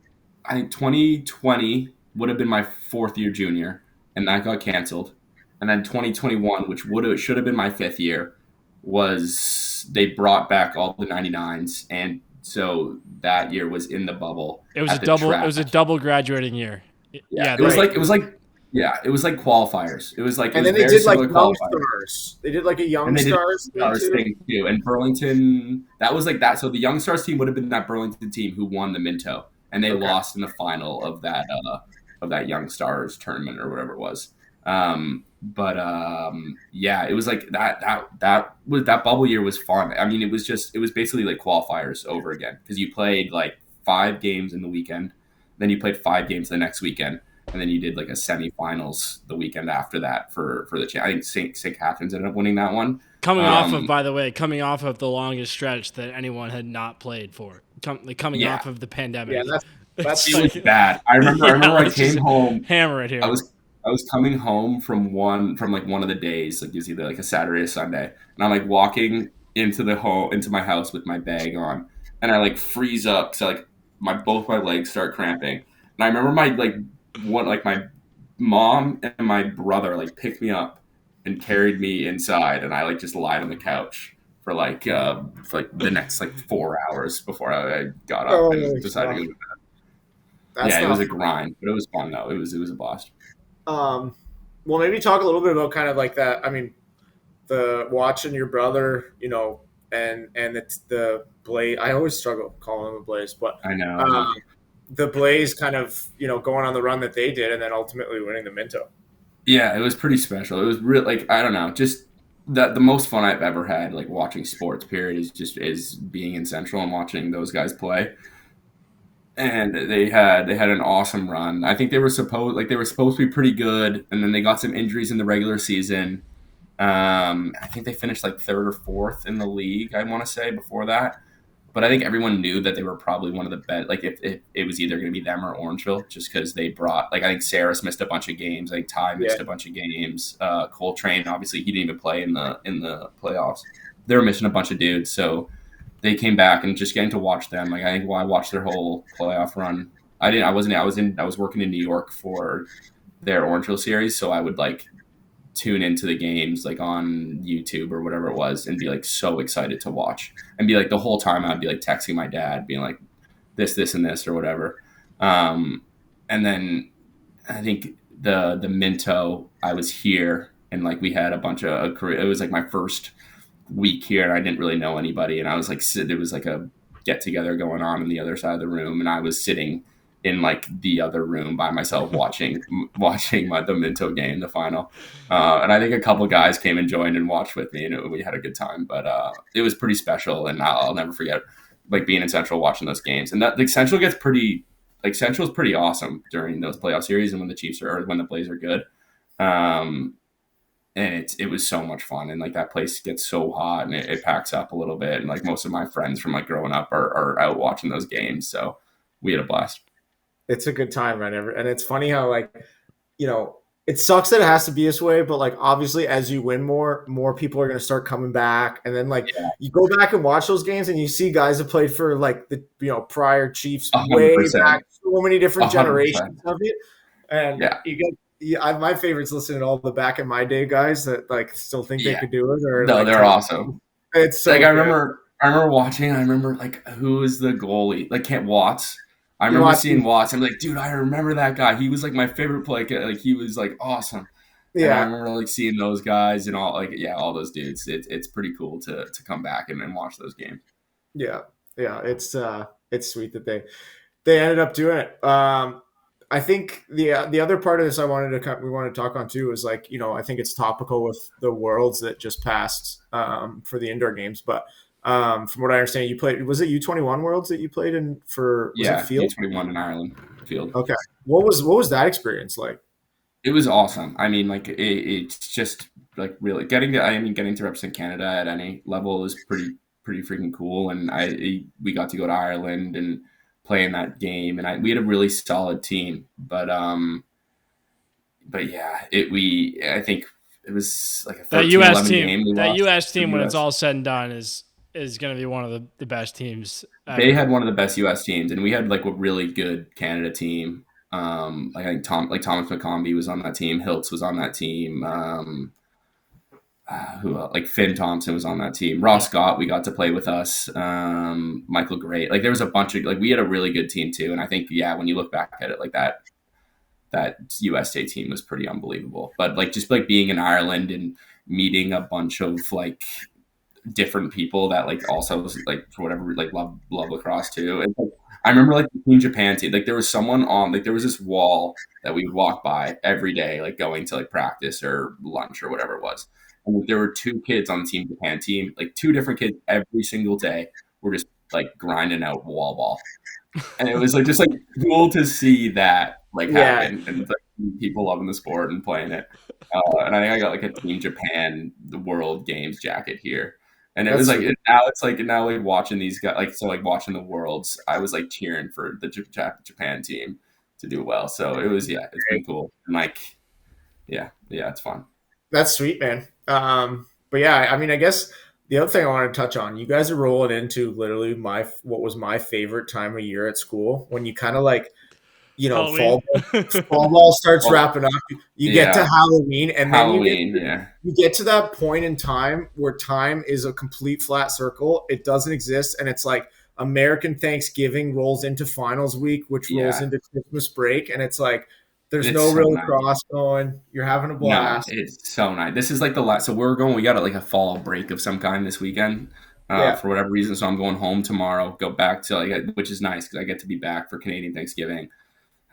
I think 2020 would have been my 4th year junior, and that got canceled. And then 2021, which should have been my 5th year, was they brought back all the 99s, and so that year was in the bubble. It was at a the double. It track. was a double graduating year. Yeah, it that's was like qualifiers. It was like And it was then they very did like similar young qualifiers. stars. They did like a young And they did stars thing stars too. thing too. And Burlington, that was like that. So the Young Stars team would have been that Burlington team who won the Minto, and they lost in the final of that Young Stars tournament or whatever it was. Yeah, it was like that bubble year was fun. I mean, it was basically like qualifiers over again, because you played like 5 games in the weekend, then you played 5 games the next weekend, and then you did like a semifinals the weekend after that for the I think St. Catherine's ended up winning that one. Coming off of the longest stretch that anyone had not played for, coming off of the pandemic. Yeah, that's it was bad. I remember I came home. Hammer it here. I was coming home from one of the days, like it was either like a Saturday or Sunday, and I'm like walking into my house with my bag on, and I like freeze up, so like both my legs start cramping. And I remember my mom and my brother like picked me up and carried me inside, and I like just lied on the couch for the next like 4 hours before I got up and decided to go to bed. Yeah, it was a grind, but it was fun though. It was a blast. Well, maybe talk a little bit about kind of like that. I mean, the watching your brother, and it's the Blaze. I always struggle calling them the Blaze, but I know the Blaze kind of going on the run that they did, and then ultimately winning the Minto. Yeah, it was pretty special. It was real, like I don't know, just the most fun I've ever had like watching sports. Period is being in Central and watching those guys play. And they had an awesome run. I think they were supposed to be pretty good, and then they got some injuries in the regular season. I think they finished like 3rd or 4th in the league, I want to say, before that. But I think everyone knew that they were probably one of the best. Like if it was either going to be them or Orangeville, just because they brought, like, I think Saris missed a bunch of games. I think Ty missed a bunch of games. Coltrane, obviously, he didn't even play in the playoffs. They were missing a bunch of dudes, so they came back, and just getting to watch them. Like I think I watched their whole playoff run. I was working in New York for their Orangeville series, so I would like tune into the games like on YouTube or whatever it was, and be like so excited to watch, and be like the whole time I'd be like texting my dad, being like this and this or whatever. And then I think the Minto, I was here, and like we had a bunch of it was like my first week here, and I didn't really know anybody, and I was like, there was like a get together going on in the other side of the room, and I was sitting in like the other room by myself watching the Minto game, the final, and I think a couple guys came and joined and watched with me, and we had a good time. But it was pretty special, and I'll never forget like being in Central watching those games. And that like Central's pretty awesome during those playoff series, and when the Chiefs or when the Blaze are good. And it was so much fun, and like that place gets so hot, and it packs up a little bit, and like most of my friends from like growing up are out watching those games, so we had a blast. It's a good time, right? And it's funny how like it sucks that it has to be this way, but like obviously as you win more people are going to start coming back, and then like you go back and watch those games, and you see guys that played for like the prior Chiefs 100%. Way back, so many different 100%. Generations of it, and you get. Yeah, my favorite's listening to all the back in my day guys that like still think they could do it. Or no, like, they're awesome. It's so like good. I remember watching. I remember like who is the goalie? Like Kent Watts. I remember seeing Watts. I'm like, dude, I remember that guy. He was like my favorite play. Like he was like awesome. Yeah, and I remember like seeing those guys and all all those dudes. It's pretty cool to come back and watch those games. Yeah, it's sweet that they ended up doing it. I think the other part of this we wanted to talk on too is like, I think it's topical with the Worlds that just passed for the indoor games. But from what I understand, you played, was it U21 Worlds that you played in for? Was it field? U21 in Ireland field. Okay. What was that experience like? It was awesome. I mean, like it's just like really getting to represent Canada at any level is pretty freaking cool. And we got to go to Ireland and play in that game, and we had a really solid team, but yeah, I think it was like a 13-11 game. That U.S. team, when it's all said and done, is going to be one of the best teams ever. They had one of the best U.S. teams, and we had like a really good Canada team. Like I think Thomas McCombie was on that team. Hiltz was on that team. Who else? Like Finn Thompson was on that team. Ross Scott, we got to play with us. Michael Gray. Like there was a bunch of we had a really good team too. And I think when you look back at it, like that USA team was pretty unbelievable. But just being in Ireland and meeting a bunch of different people that also for whatever love lacrosse too. And I remember the Team Japan team. There was someone on there was this wall that we would walk by every day, going to practice or lunch or whatever it was. And there were 2 kids on the Team Japan team, 2 different kids every single day were just grinding out wall ball. And it was just cool to see that happen and people loving the sport and playing it. And I think I got a Team Japan the World Games jacket here. And it was now watching these guys watching the Worlds, I was cheering for the Japan team to do well. So it was it's been cool. And it's fun. That's sweet, man. But yeah, I mean, I guess the other thing I wanted to touch on, you guys are rolling into literally what was my favorite time of year at school, when you kind of fall ball starts wrapping up. You get to Halloween, and then you get to that point in time where time is a complete flat circle. It doesn't exist, and it's American Thanksgiving rolls into finals week, which rolls into Christmas break, and it's there's no real lacrosse going. You're having a blast. No, it's so nice. This is the last. So we got a fall break of some kind this weekend for whatever reason. So I'm going home tomorrow, go back to which is nice because I get to be back for Canadian Thanksgiving,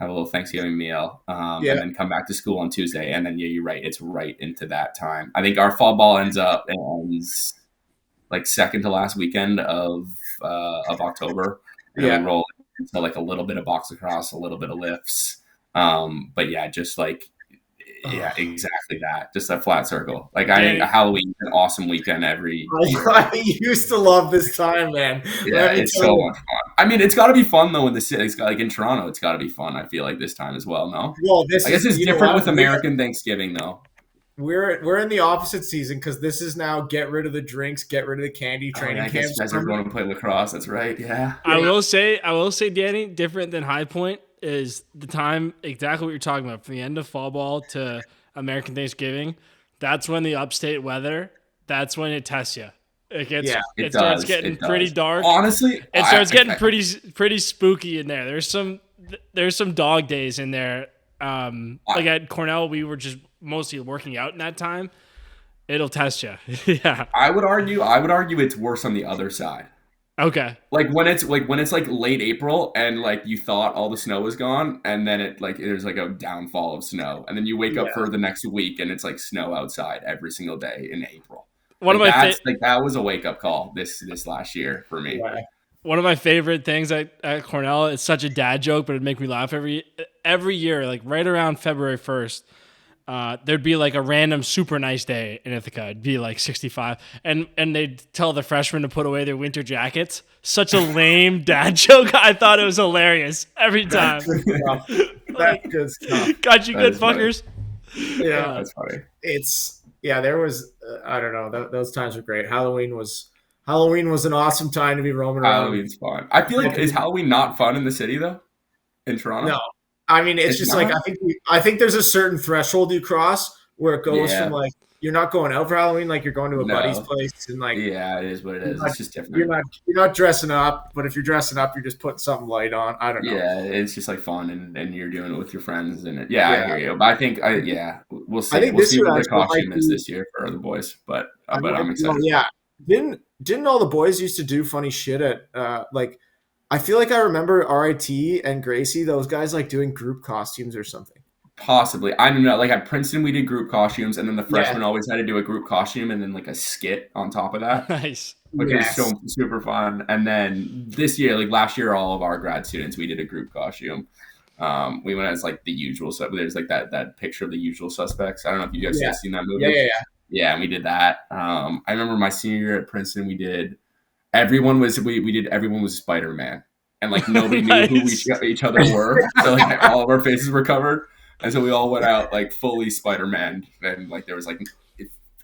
have a little Thanksgiving meal, and then come back to school on Tuesday. And then, you're right. It's right into that time. I think our fall ball ends second to last weekend of October. And then we roll into a little bit of box lacrosse, a little bit of lifts. But just exactly that. Just a flat circle. I think Halloween is an awesome weekend every year. I used to love this time, man. Yeah, it's so much fun. I mean, it's got to be fun though in the city. It's in Toronto, it's got to be fun. I feel this time as well. No, well, I guess it's different with American Thanksgiving though. We're in the opposite season because this is now get rid of the drinks, get rid of the candy training camps. You guys are going to play lacrosse. That's right. Yeah. I will say, Danny, different than High Point is the time exactly what you're talking about, from the end of fall ball to American Thanksgiving. That's when the upstate weather. That's when it tests you. It starts getting pretty dark. Honestly, it starts getting pretty spooky in there. There's some dog days in there. At Cornell, we were just mostly working out in that time. It'll test you. Yeah. I would argue it's worse on the other side. Okay. When it's late April and you thought all the snow was gone, and then there's a downfall of snow, and then you wake up for the next week and it's snow outside every single day in April. That was a wake up call this last year for me. Yeah. One of my favorite things at Cornell, it's such a dad joke, but it'd make me laugh every year, right around February 1st. There'd be a random super nice day in Ithaca. It'd be 65, and they'd tell the freshmen to put away their winter jackets. Such a lame dad joke. I thought it was hilarious every time. That's good stuff. Got you good fuckers. Yeah, that's funny. There was I don't know. Those times were great. Halloween was an awesome time to be roaming around. Halloween's fun. I feel is Halloween not fun in the city though? In Toronto? No. I mean, it's just not? I think there's a certain threshold you cross where it goes from you're not going out for Halloween, you're going to a buddy's place and it is what it is. It's just different. You're not dressing up, but if you're dressing up, you're just putting something light on. I don't know. Yeah, it's just fun and you're doing it with your friends and I hear you. But I think we'll see. We'll see what the costume is this year for the boys. But I'm excited. Yeah. Didn't all the boys used to do funny shit at I feel I remember RIT and Gracie, those guys doing group costumes or something. Possibly. I don't know. At Princeton, we did group costumes, and then the freshmen always had to do a group costume and then a skit on top of that. Nice. Which is so super fun. And then this year, last year, all of our grad students, we did a group costume. We went as the usual. So there's that picture of the usual suspects. I don't know if you guys have seen that movie. Yeah. Yeah, and we did that. I remember my senior year at Princeton, we did. Everyone was Spider-Man, and nobody knew who each other were. So all of our faces were covered, and so we all went out fully Spider-Man, and there was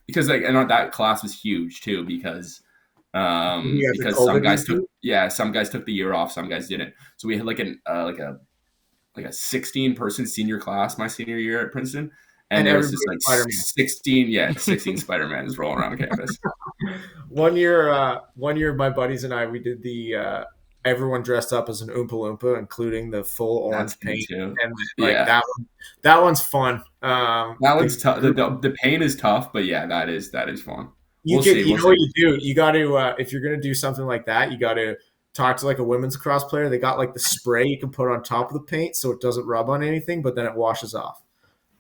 because and that class was huge too because some guys took the year off, some guys didn't. So we had a like a 16-person senior class my senior year at Princeton. And there was just like Spider-Man. 16 Spider-Mans rolling around campus. One year, my buddies and I, we did the everyone dressed up as an Oompa Loompa, including the full orange paint, too. and like that one's fun. That one's tough. The paint is tough, but yeah, that is fun. You know what you do? You got to if you're gonna do something like that, you got to talk to like a women's lacrosse player. They got like the spray you can put on top of the paint so it doesn't rub on anything, but then it washes off.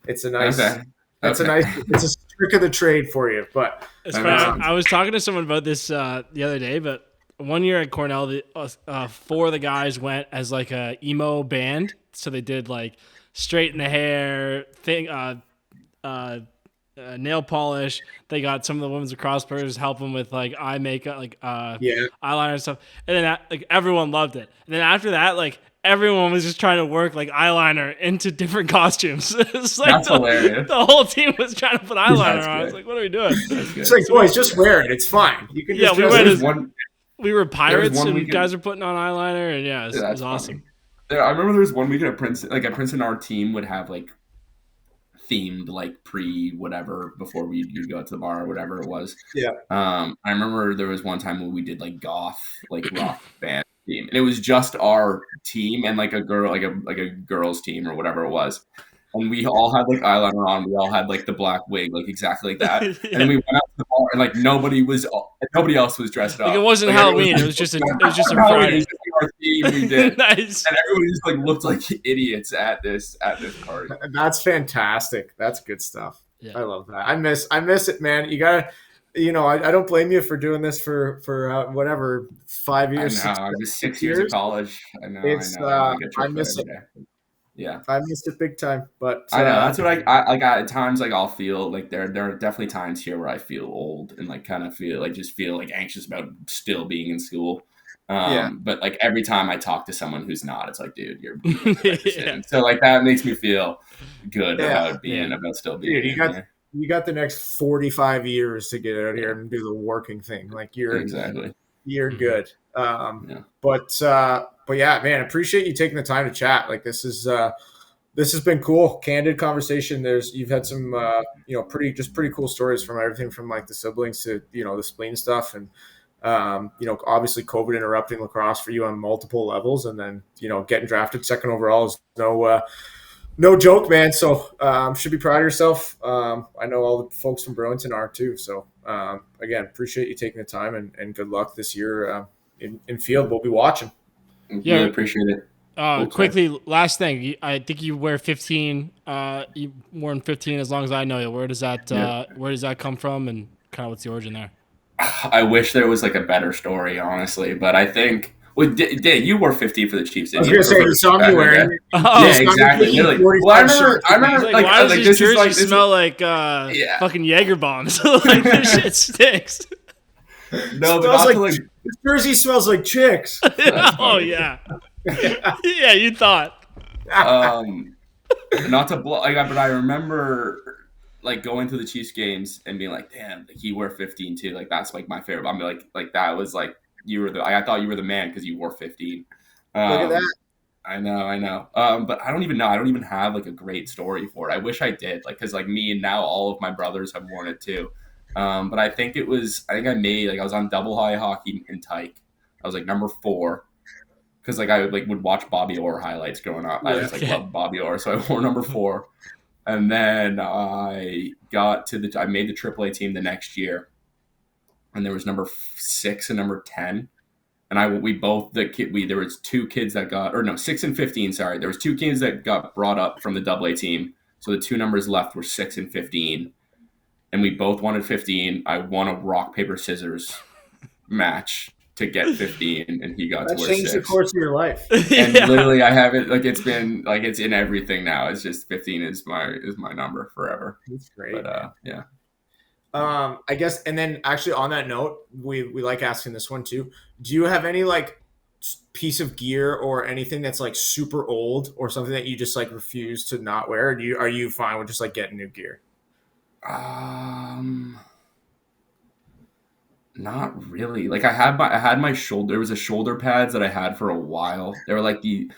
It's a nice. Okay. It's a trick of the trade for you. But it's funny. I was talking to someone about this the other day, but one year at Cornell, four of the guys went as like a emo band, so they did like straighten the hair thing, nail polish. They got some of the women's lacrosse players help them with like eye makeup, like eyeliner and stuff. And then like everyone loved it. And then after that, like everyone was just trying to work like eyeliner into different costumes. It's like That's hilarious. The whole team was trying to put eyeliner on. I was like, what are we doing? It's like, boys, just wear it. It's fine. You can just we were pirates and guys were putting on eyeliner, and it was awesome. I remember there was one weekend at Princeton, like at Princeton, our team would have like themed like pre-whatever before we'd go out to the bar or whatever it was. Yeah. I remember there was one time when we did like goth, like rock band team, and it was just our team and like a girl, like a girls team or whatever it was. And we all had like eyeliner on. We all had like the black wig, like exactly like that. And then we went out to the bar, and like nobody else was dressed up. Like it wasn't like, Halloween. It was just a Friday. It was just our theme we did. Nice. And everyone just like looked like idiots at this party. That's fantastic. That's good stuff. Yeah. I love that. I miss it, man. You gotta. I don't blame you for doing this for whatever 5 years. I know. I was 6 years of college. I know. I miss it. Yeah, I missed it big time, but I know that's what I like. At times, like I'll feel like there are definitely times here where I feel old and like kind of feel like anxious about still being in school. But like every time I talk to someone who's not, it's like, dude, you're yeah. So like that makes me feel good about still being. Dude, you got the next 45 years to get out here and do the working thing. Like you're good. But yeah, man, appreciate you taking the time to chat. Like this has been cool, candid conversation. You've had some pretty cool stories from everything from like the siblings to the spleen stuff, and obviously COVID interrupting lacrosse for you on multiple levels, and then getting drafted second overall is no joke, man. So should be proud of yourself. I know all the folks from Burlington are too. So again, appreciate you taking the time, and good luck this year in field. We'll be watching. Yeah, really appreciate it. Quickly, last thing. I think you wear 15. You worn 15 as long as I know you. Where does that come from, and kind of what's the origin there? I wish there was like a better story, honestly, but I think. Well, you wore 15 for the Chiefs. I was going to say you saw me wearing. Yeah, exactly. Well, I remember. Like, why does this jersey smell like fucking Jaeger bombs? Like this shit stinks. No, but this jersey smells like chicks. Oh yeah. Yeah, you thought. Not to blow, but I remember like going to the Chiefs games and being like, damn, like he wore 15 too. Like that's like my favorite. I'm like that was like you were I thought you were the man because you wore 15. Look at that. I know. But I don't even know. I don't even have like a great story for it. I wish I did. Like because like me and now all of my brothers have worn it too. But I think I was on double high hockey in Tyke. I was like number 4 because like I would watch Bobby Orr highlights growing up. I just loved Bobby Orr, so I wore number 4. And then I made the AAA team the next year, and there was number 6 and number 10. And there was 2 kids that got, or no, 6 and 15. Sorry, there was 2 kids that got brought up from the AA team. So the 2 numbers left were 6 and 15. And we both wanted 15. I won a rock, paper, scissors match to get 15, and he got to wear 6. That changed the course of your life. And literally, I have it, like, it's been, like, it's in everything now. It's just 15 is my number forever. That's great. But, yeah. I guess, and then actually on that note, we like asking this one too. Do you have any, like, piece of gear or anything that's, like, super old or something that you just, like, refuse to not wear? Or are you fine with just, like, getting new gear? Not really. Like I had my shoulder. There was a shoulder pads that I had for a while. They were like you've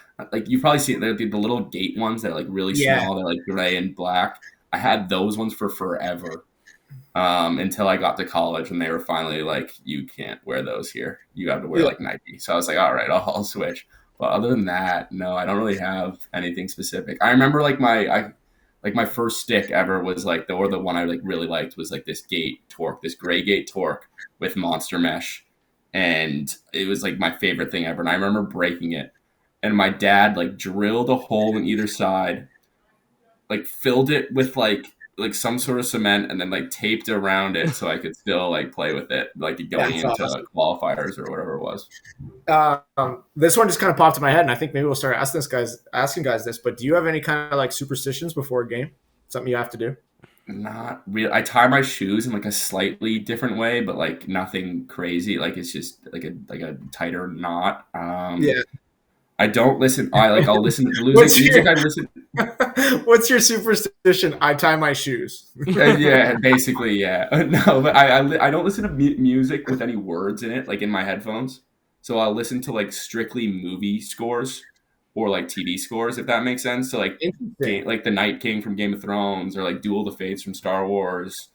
probably seen the little gate ones that are like really Yeah. small. They're like gray and black. I had those ones for forever. Until I got to college and they were finally like, you can't wear those here. You have to wear like Nike. So I was like, all right, I'll switch. But other than that, no, I don't really have anything specific. I remember like my first stick ever was like the one I like really liked was like this gray gate torque with monster mesh. And it was like my favorite thing ever. And I remember breaking it. And my dad like drilled a hole in either side, like filled it with like some sort of cement and then like taped around it so I could still like play with it, like going into awesome. qualifiers or whatever it was. This one just kind of popped in my head, and I think maybe we'll start asking guys this. But do you have any kind of like superstitions before a game? Something you have to do? Not really. I tie my shoes in like a slightly different way, but like nothing crazy. Like it's just like a tighter knot. I don't listen. I'll listen to music. I listen. What's your superstition? I tie my shoes. Yeah, basically, yeah. No, but I don't listen to music with any words in it, like in my headphones. So I'll listen to like strictly movie scores or like TV scores, if that makes sense. So like like the Night King from Game of Thrones, or like Duel of the Fates from Star Wars,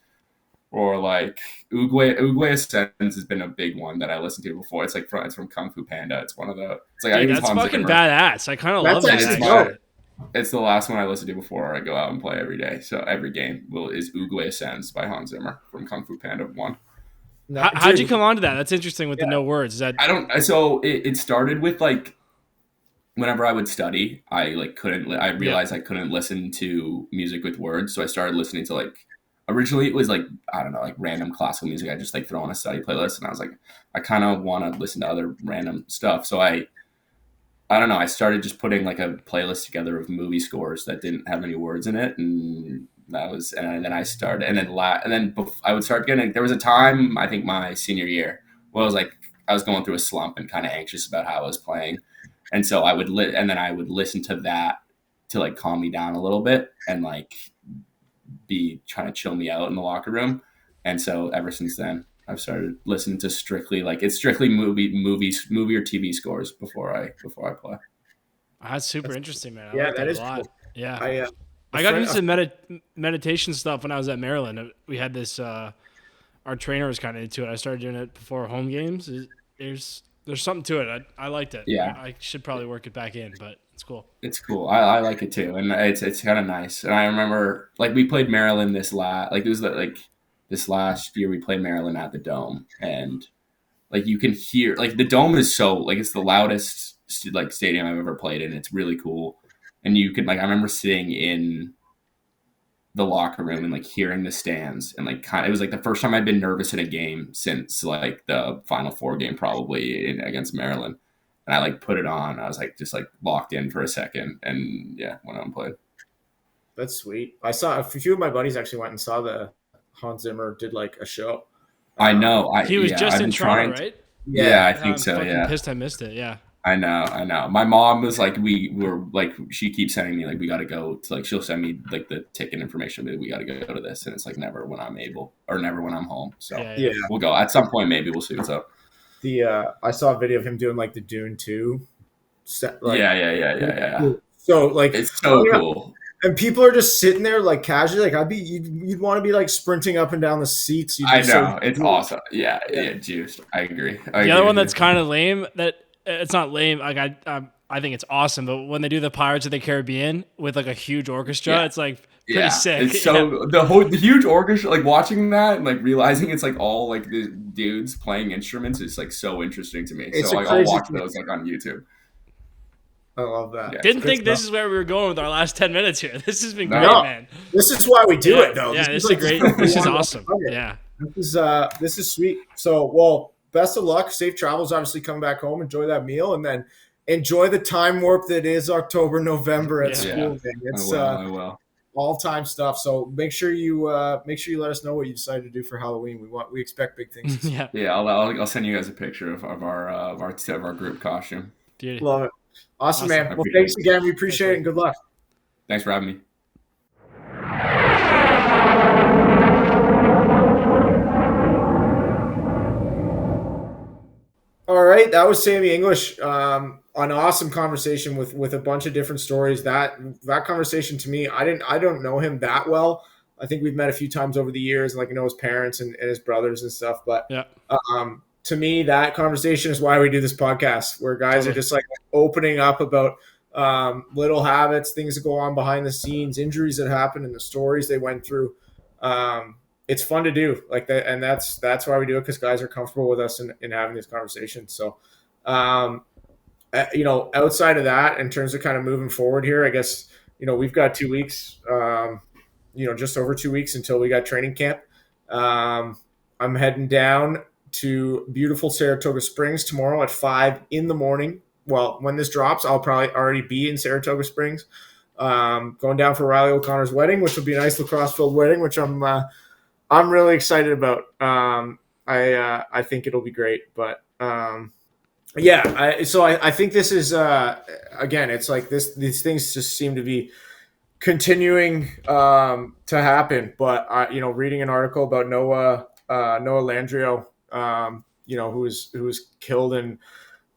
or like Oogway Ascends has been a big one that I listened to before. It's like it's from Kung Fu Panda. It's one of the. It's like Dude, that's fucking badass. I kind of love that. It's the last one I listen to before I go out and play every day. So every game is Oogway Ascends by Hans Zimmer from Kung Fu Panda 1. How'd you come onto that? That's interesting with the no words. Is that I don't. So it started with like whenever I would study, I like couldn't. I realized I couldn't listen to music with words, so I started listening to like. Originally, it was like, I don't know, like random classical music. I just like throw on a study playlist, and I was like, I kind of want to listen to other random stuff. So I don't know. I started just putting like a playlist together of movie scores that didn't have any words in it, and then I started, and then I would start getting. There was a time, I think my senior year, where I was going through a slump and kind of anxious about how I was playing, and so I would I would listen to that to like calm me down a little bit and like be trying to chill me out in the locker room. And so ever since then I've started listening to strictly movie or TV scores before I play. That's super interesting, man. Yeah, that is cool. Yeah. I got into meditation stuff when I was at Maryland. We had this our trainer was kind of into it. I started doing it before home games. There's something to it. I liked it. Yeah. I should probably work it back in, but it's cool. It's cool. I like it too, and it's kind of nice. And I remember like we played Maryland this last year. We played Maryland at the Dome, and like you can hear like the Dome is so like it's the loudest like stadium I've ever played in. It's really cool, and you can like I remember sitting in the locker room and like hearing the stands and like it was like the first time I'd been nervous in a game since like the Final Four game probably against Maryland. And I like put it on. I was like just like locked in for a second, and went out and played. That's sweet. I saw a few of my buddies actually went and saw the Hans Zimmer did like a show. I know. He was just in Toronto, right? Yeah, I think so. I'm pissed I missed it. Yeah. I know. My mom was like, we were like, she keeps sending me like, we got to go to like, she'll send me like the ticket information, but we got to go to this, and it's like never when I'm able or never when I'm home. So we'll go at some point. Maybe we'll see what's up. I saw a video of him doing like the Dune 2 set, like, yeah. So like it's so cool. And people are just sitting there like casually, like you'd want to be like sprinting up and down the seats. I know, it's awesome. Yeah, juiced. I agree. The other one that's kind of lame, that it's not lame. Like I think it's awesome, but when they do the Pirates of the Caribbean with like a huge orchestra, it's like pretty sick. It's so the huge orchestra, like watching that and like realizing it's like all like the dudes playing instruments is like so interesting to me. It's so like I'll watch those like on YouTube. I love that. Yeah. Didn't think this is where we were going with our last 10 minutes here. This has been great, man. This is why we do it, though. Yeah, this is great. This is awesome. Yeah. This is sweet. So, well, best of luck. Safe travels, obviously, coming back home. Enjoy that meal, and then enjoy the time warp that is October, November at school. It's I will. All-time stuff. So make sure you let us know what you decide to do for Halloween. We expect big things. Yeah. I'll send you guys a picture of our group costume. Beauty. Love it. Awesome, man. Well, thanks again. We appreciate it, and good luck. Thanks for having me. right. That was Sammy English. An awesome conversation with a bunch of different stories. That conversation to me, I don't know him that well. I think we've met a few times over the years, like I know his parents and his brothers and stuff. But Yeah. To me, that conversation is why we do this podcast, where guys Totally. are just like opening up about little habits, things that go on behind the scenes, injuries that happen, and the stories they went through. It's fun to do like that, and that's why we do it, because guys are comfortable with us in having these conversations. So, outside of that, in terms of kind of moving forward here, I guess we've got 2 weeks, just over 2 weeks until we got training camp. I'm heading down to beautiful Saratoga Springs tomorrow at 5 in the morning. Well, when this drops, I'll probably already be in Saratoga Springs. Going down for Riley O'Connor's wedding, which will be a nice lacrosse-filled wedding, which I'm really excited about. I think it'll be great. But I think this is again, it's like these things just seem to be continuing to happen. But reading an article about Noah Landrio, who was killed in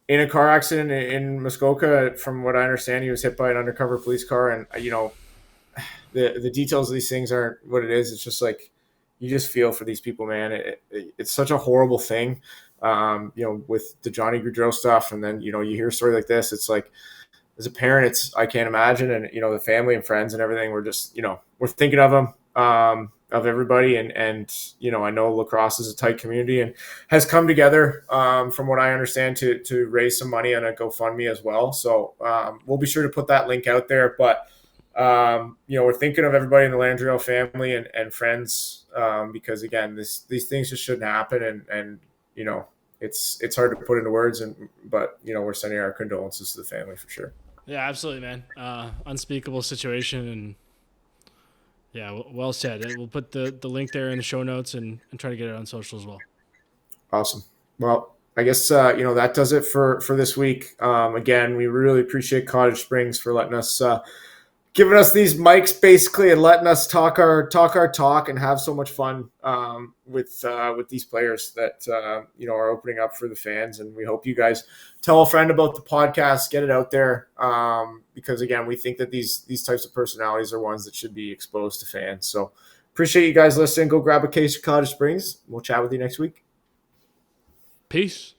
a car accident in Muskoka. From what I understand, he was hit by an undercover police car, and the details of these things aren't what it is. It's just like, you just feel for these people, man. It's such a horrible thing, with the Johnny Gaudreau stuff. And then, you hear a story like this. It's like, as a parent, I can't imagine. And, the family and friends and everything, we're just, we're thinking of them, of everybody. And I know lacrosse is a tight community and has come together, from what I understand, to raise some money on a GoFundMe as well. So we'll be sure to put that link out there. But we're thinking of everybody in the Landrio family and friends, because again, these things just shouldn't happen. And it's hard to put into words, but we're sending our condolences to the family for sure. Yeah, absolutely, man. Unspeakable situation, and yeah, well said. And we'll put the link there in the show notes and try to get it on social as well. Awesome. Well, I guess that does it for this week. Again, we really appreciate Cottage Springs for letting us giving us these mics basically and letting us talk our talk and have so much fun with these players that are opening up for the fans. And we hope you guys tell a friend about the podcast, get it out there, because again, we think that these types of personalities are ones that should be exposed to fans. So appreciate you guys listening. Go grab a case of Cottage Springs. We'll chat with you next week. Peace.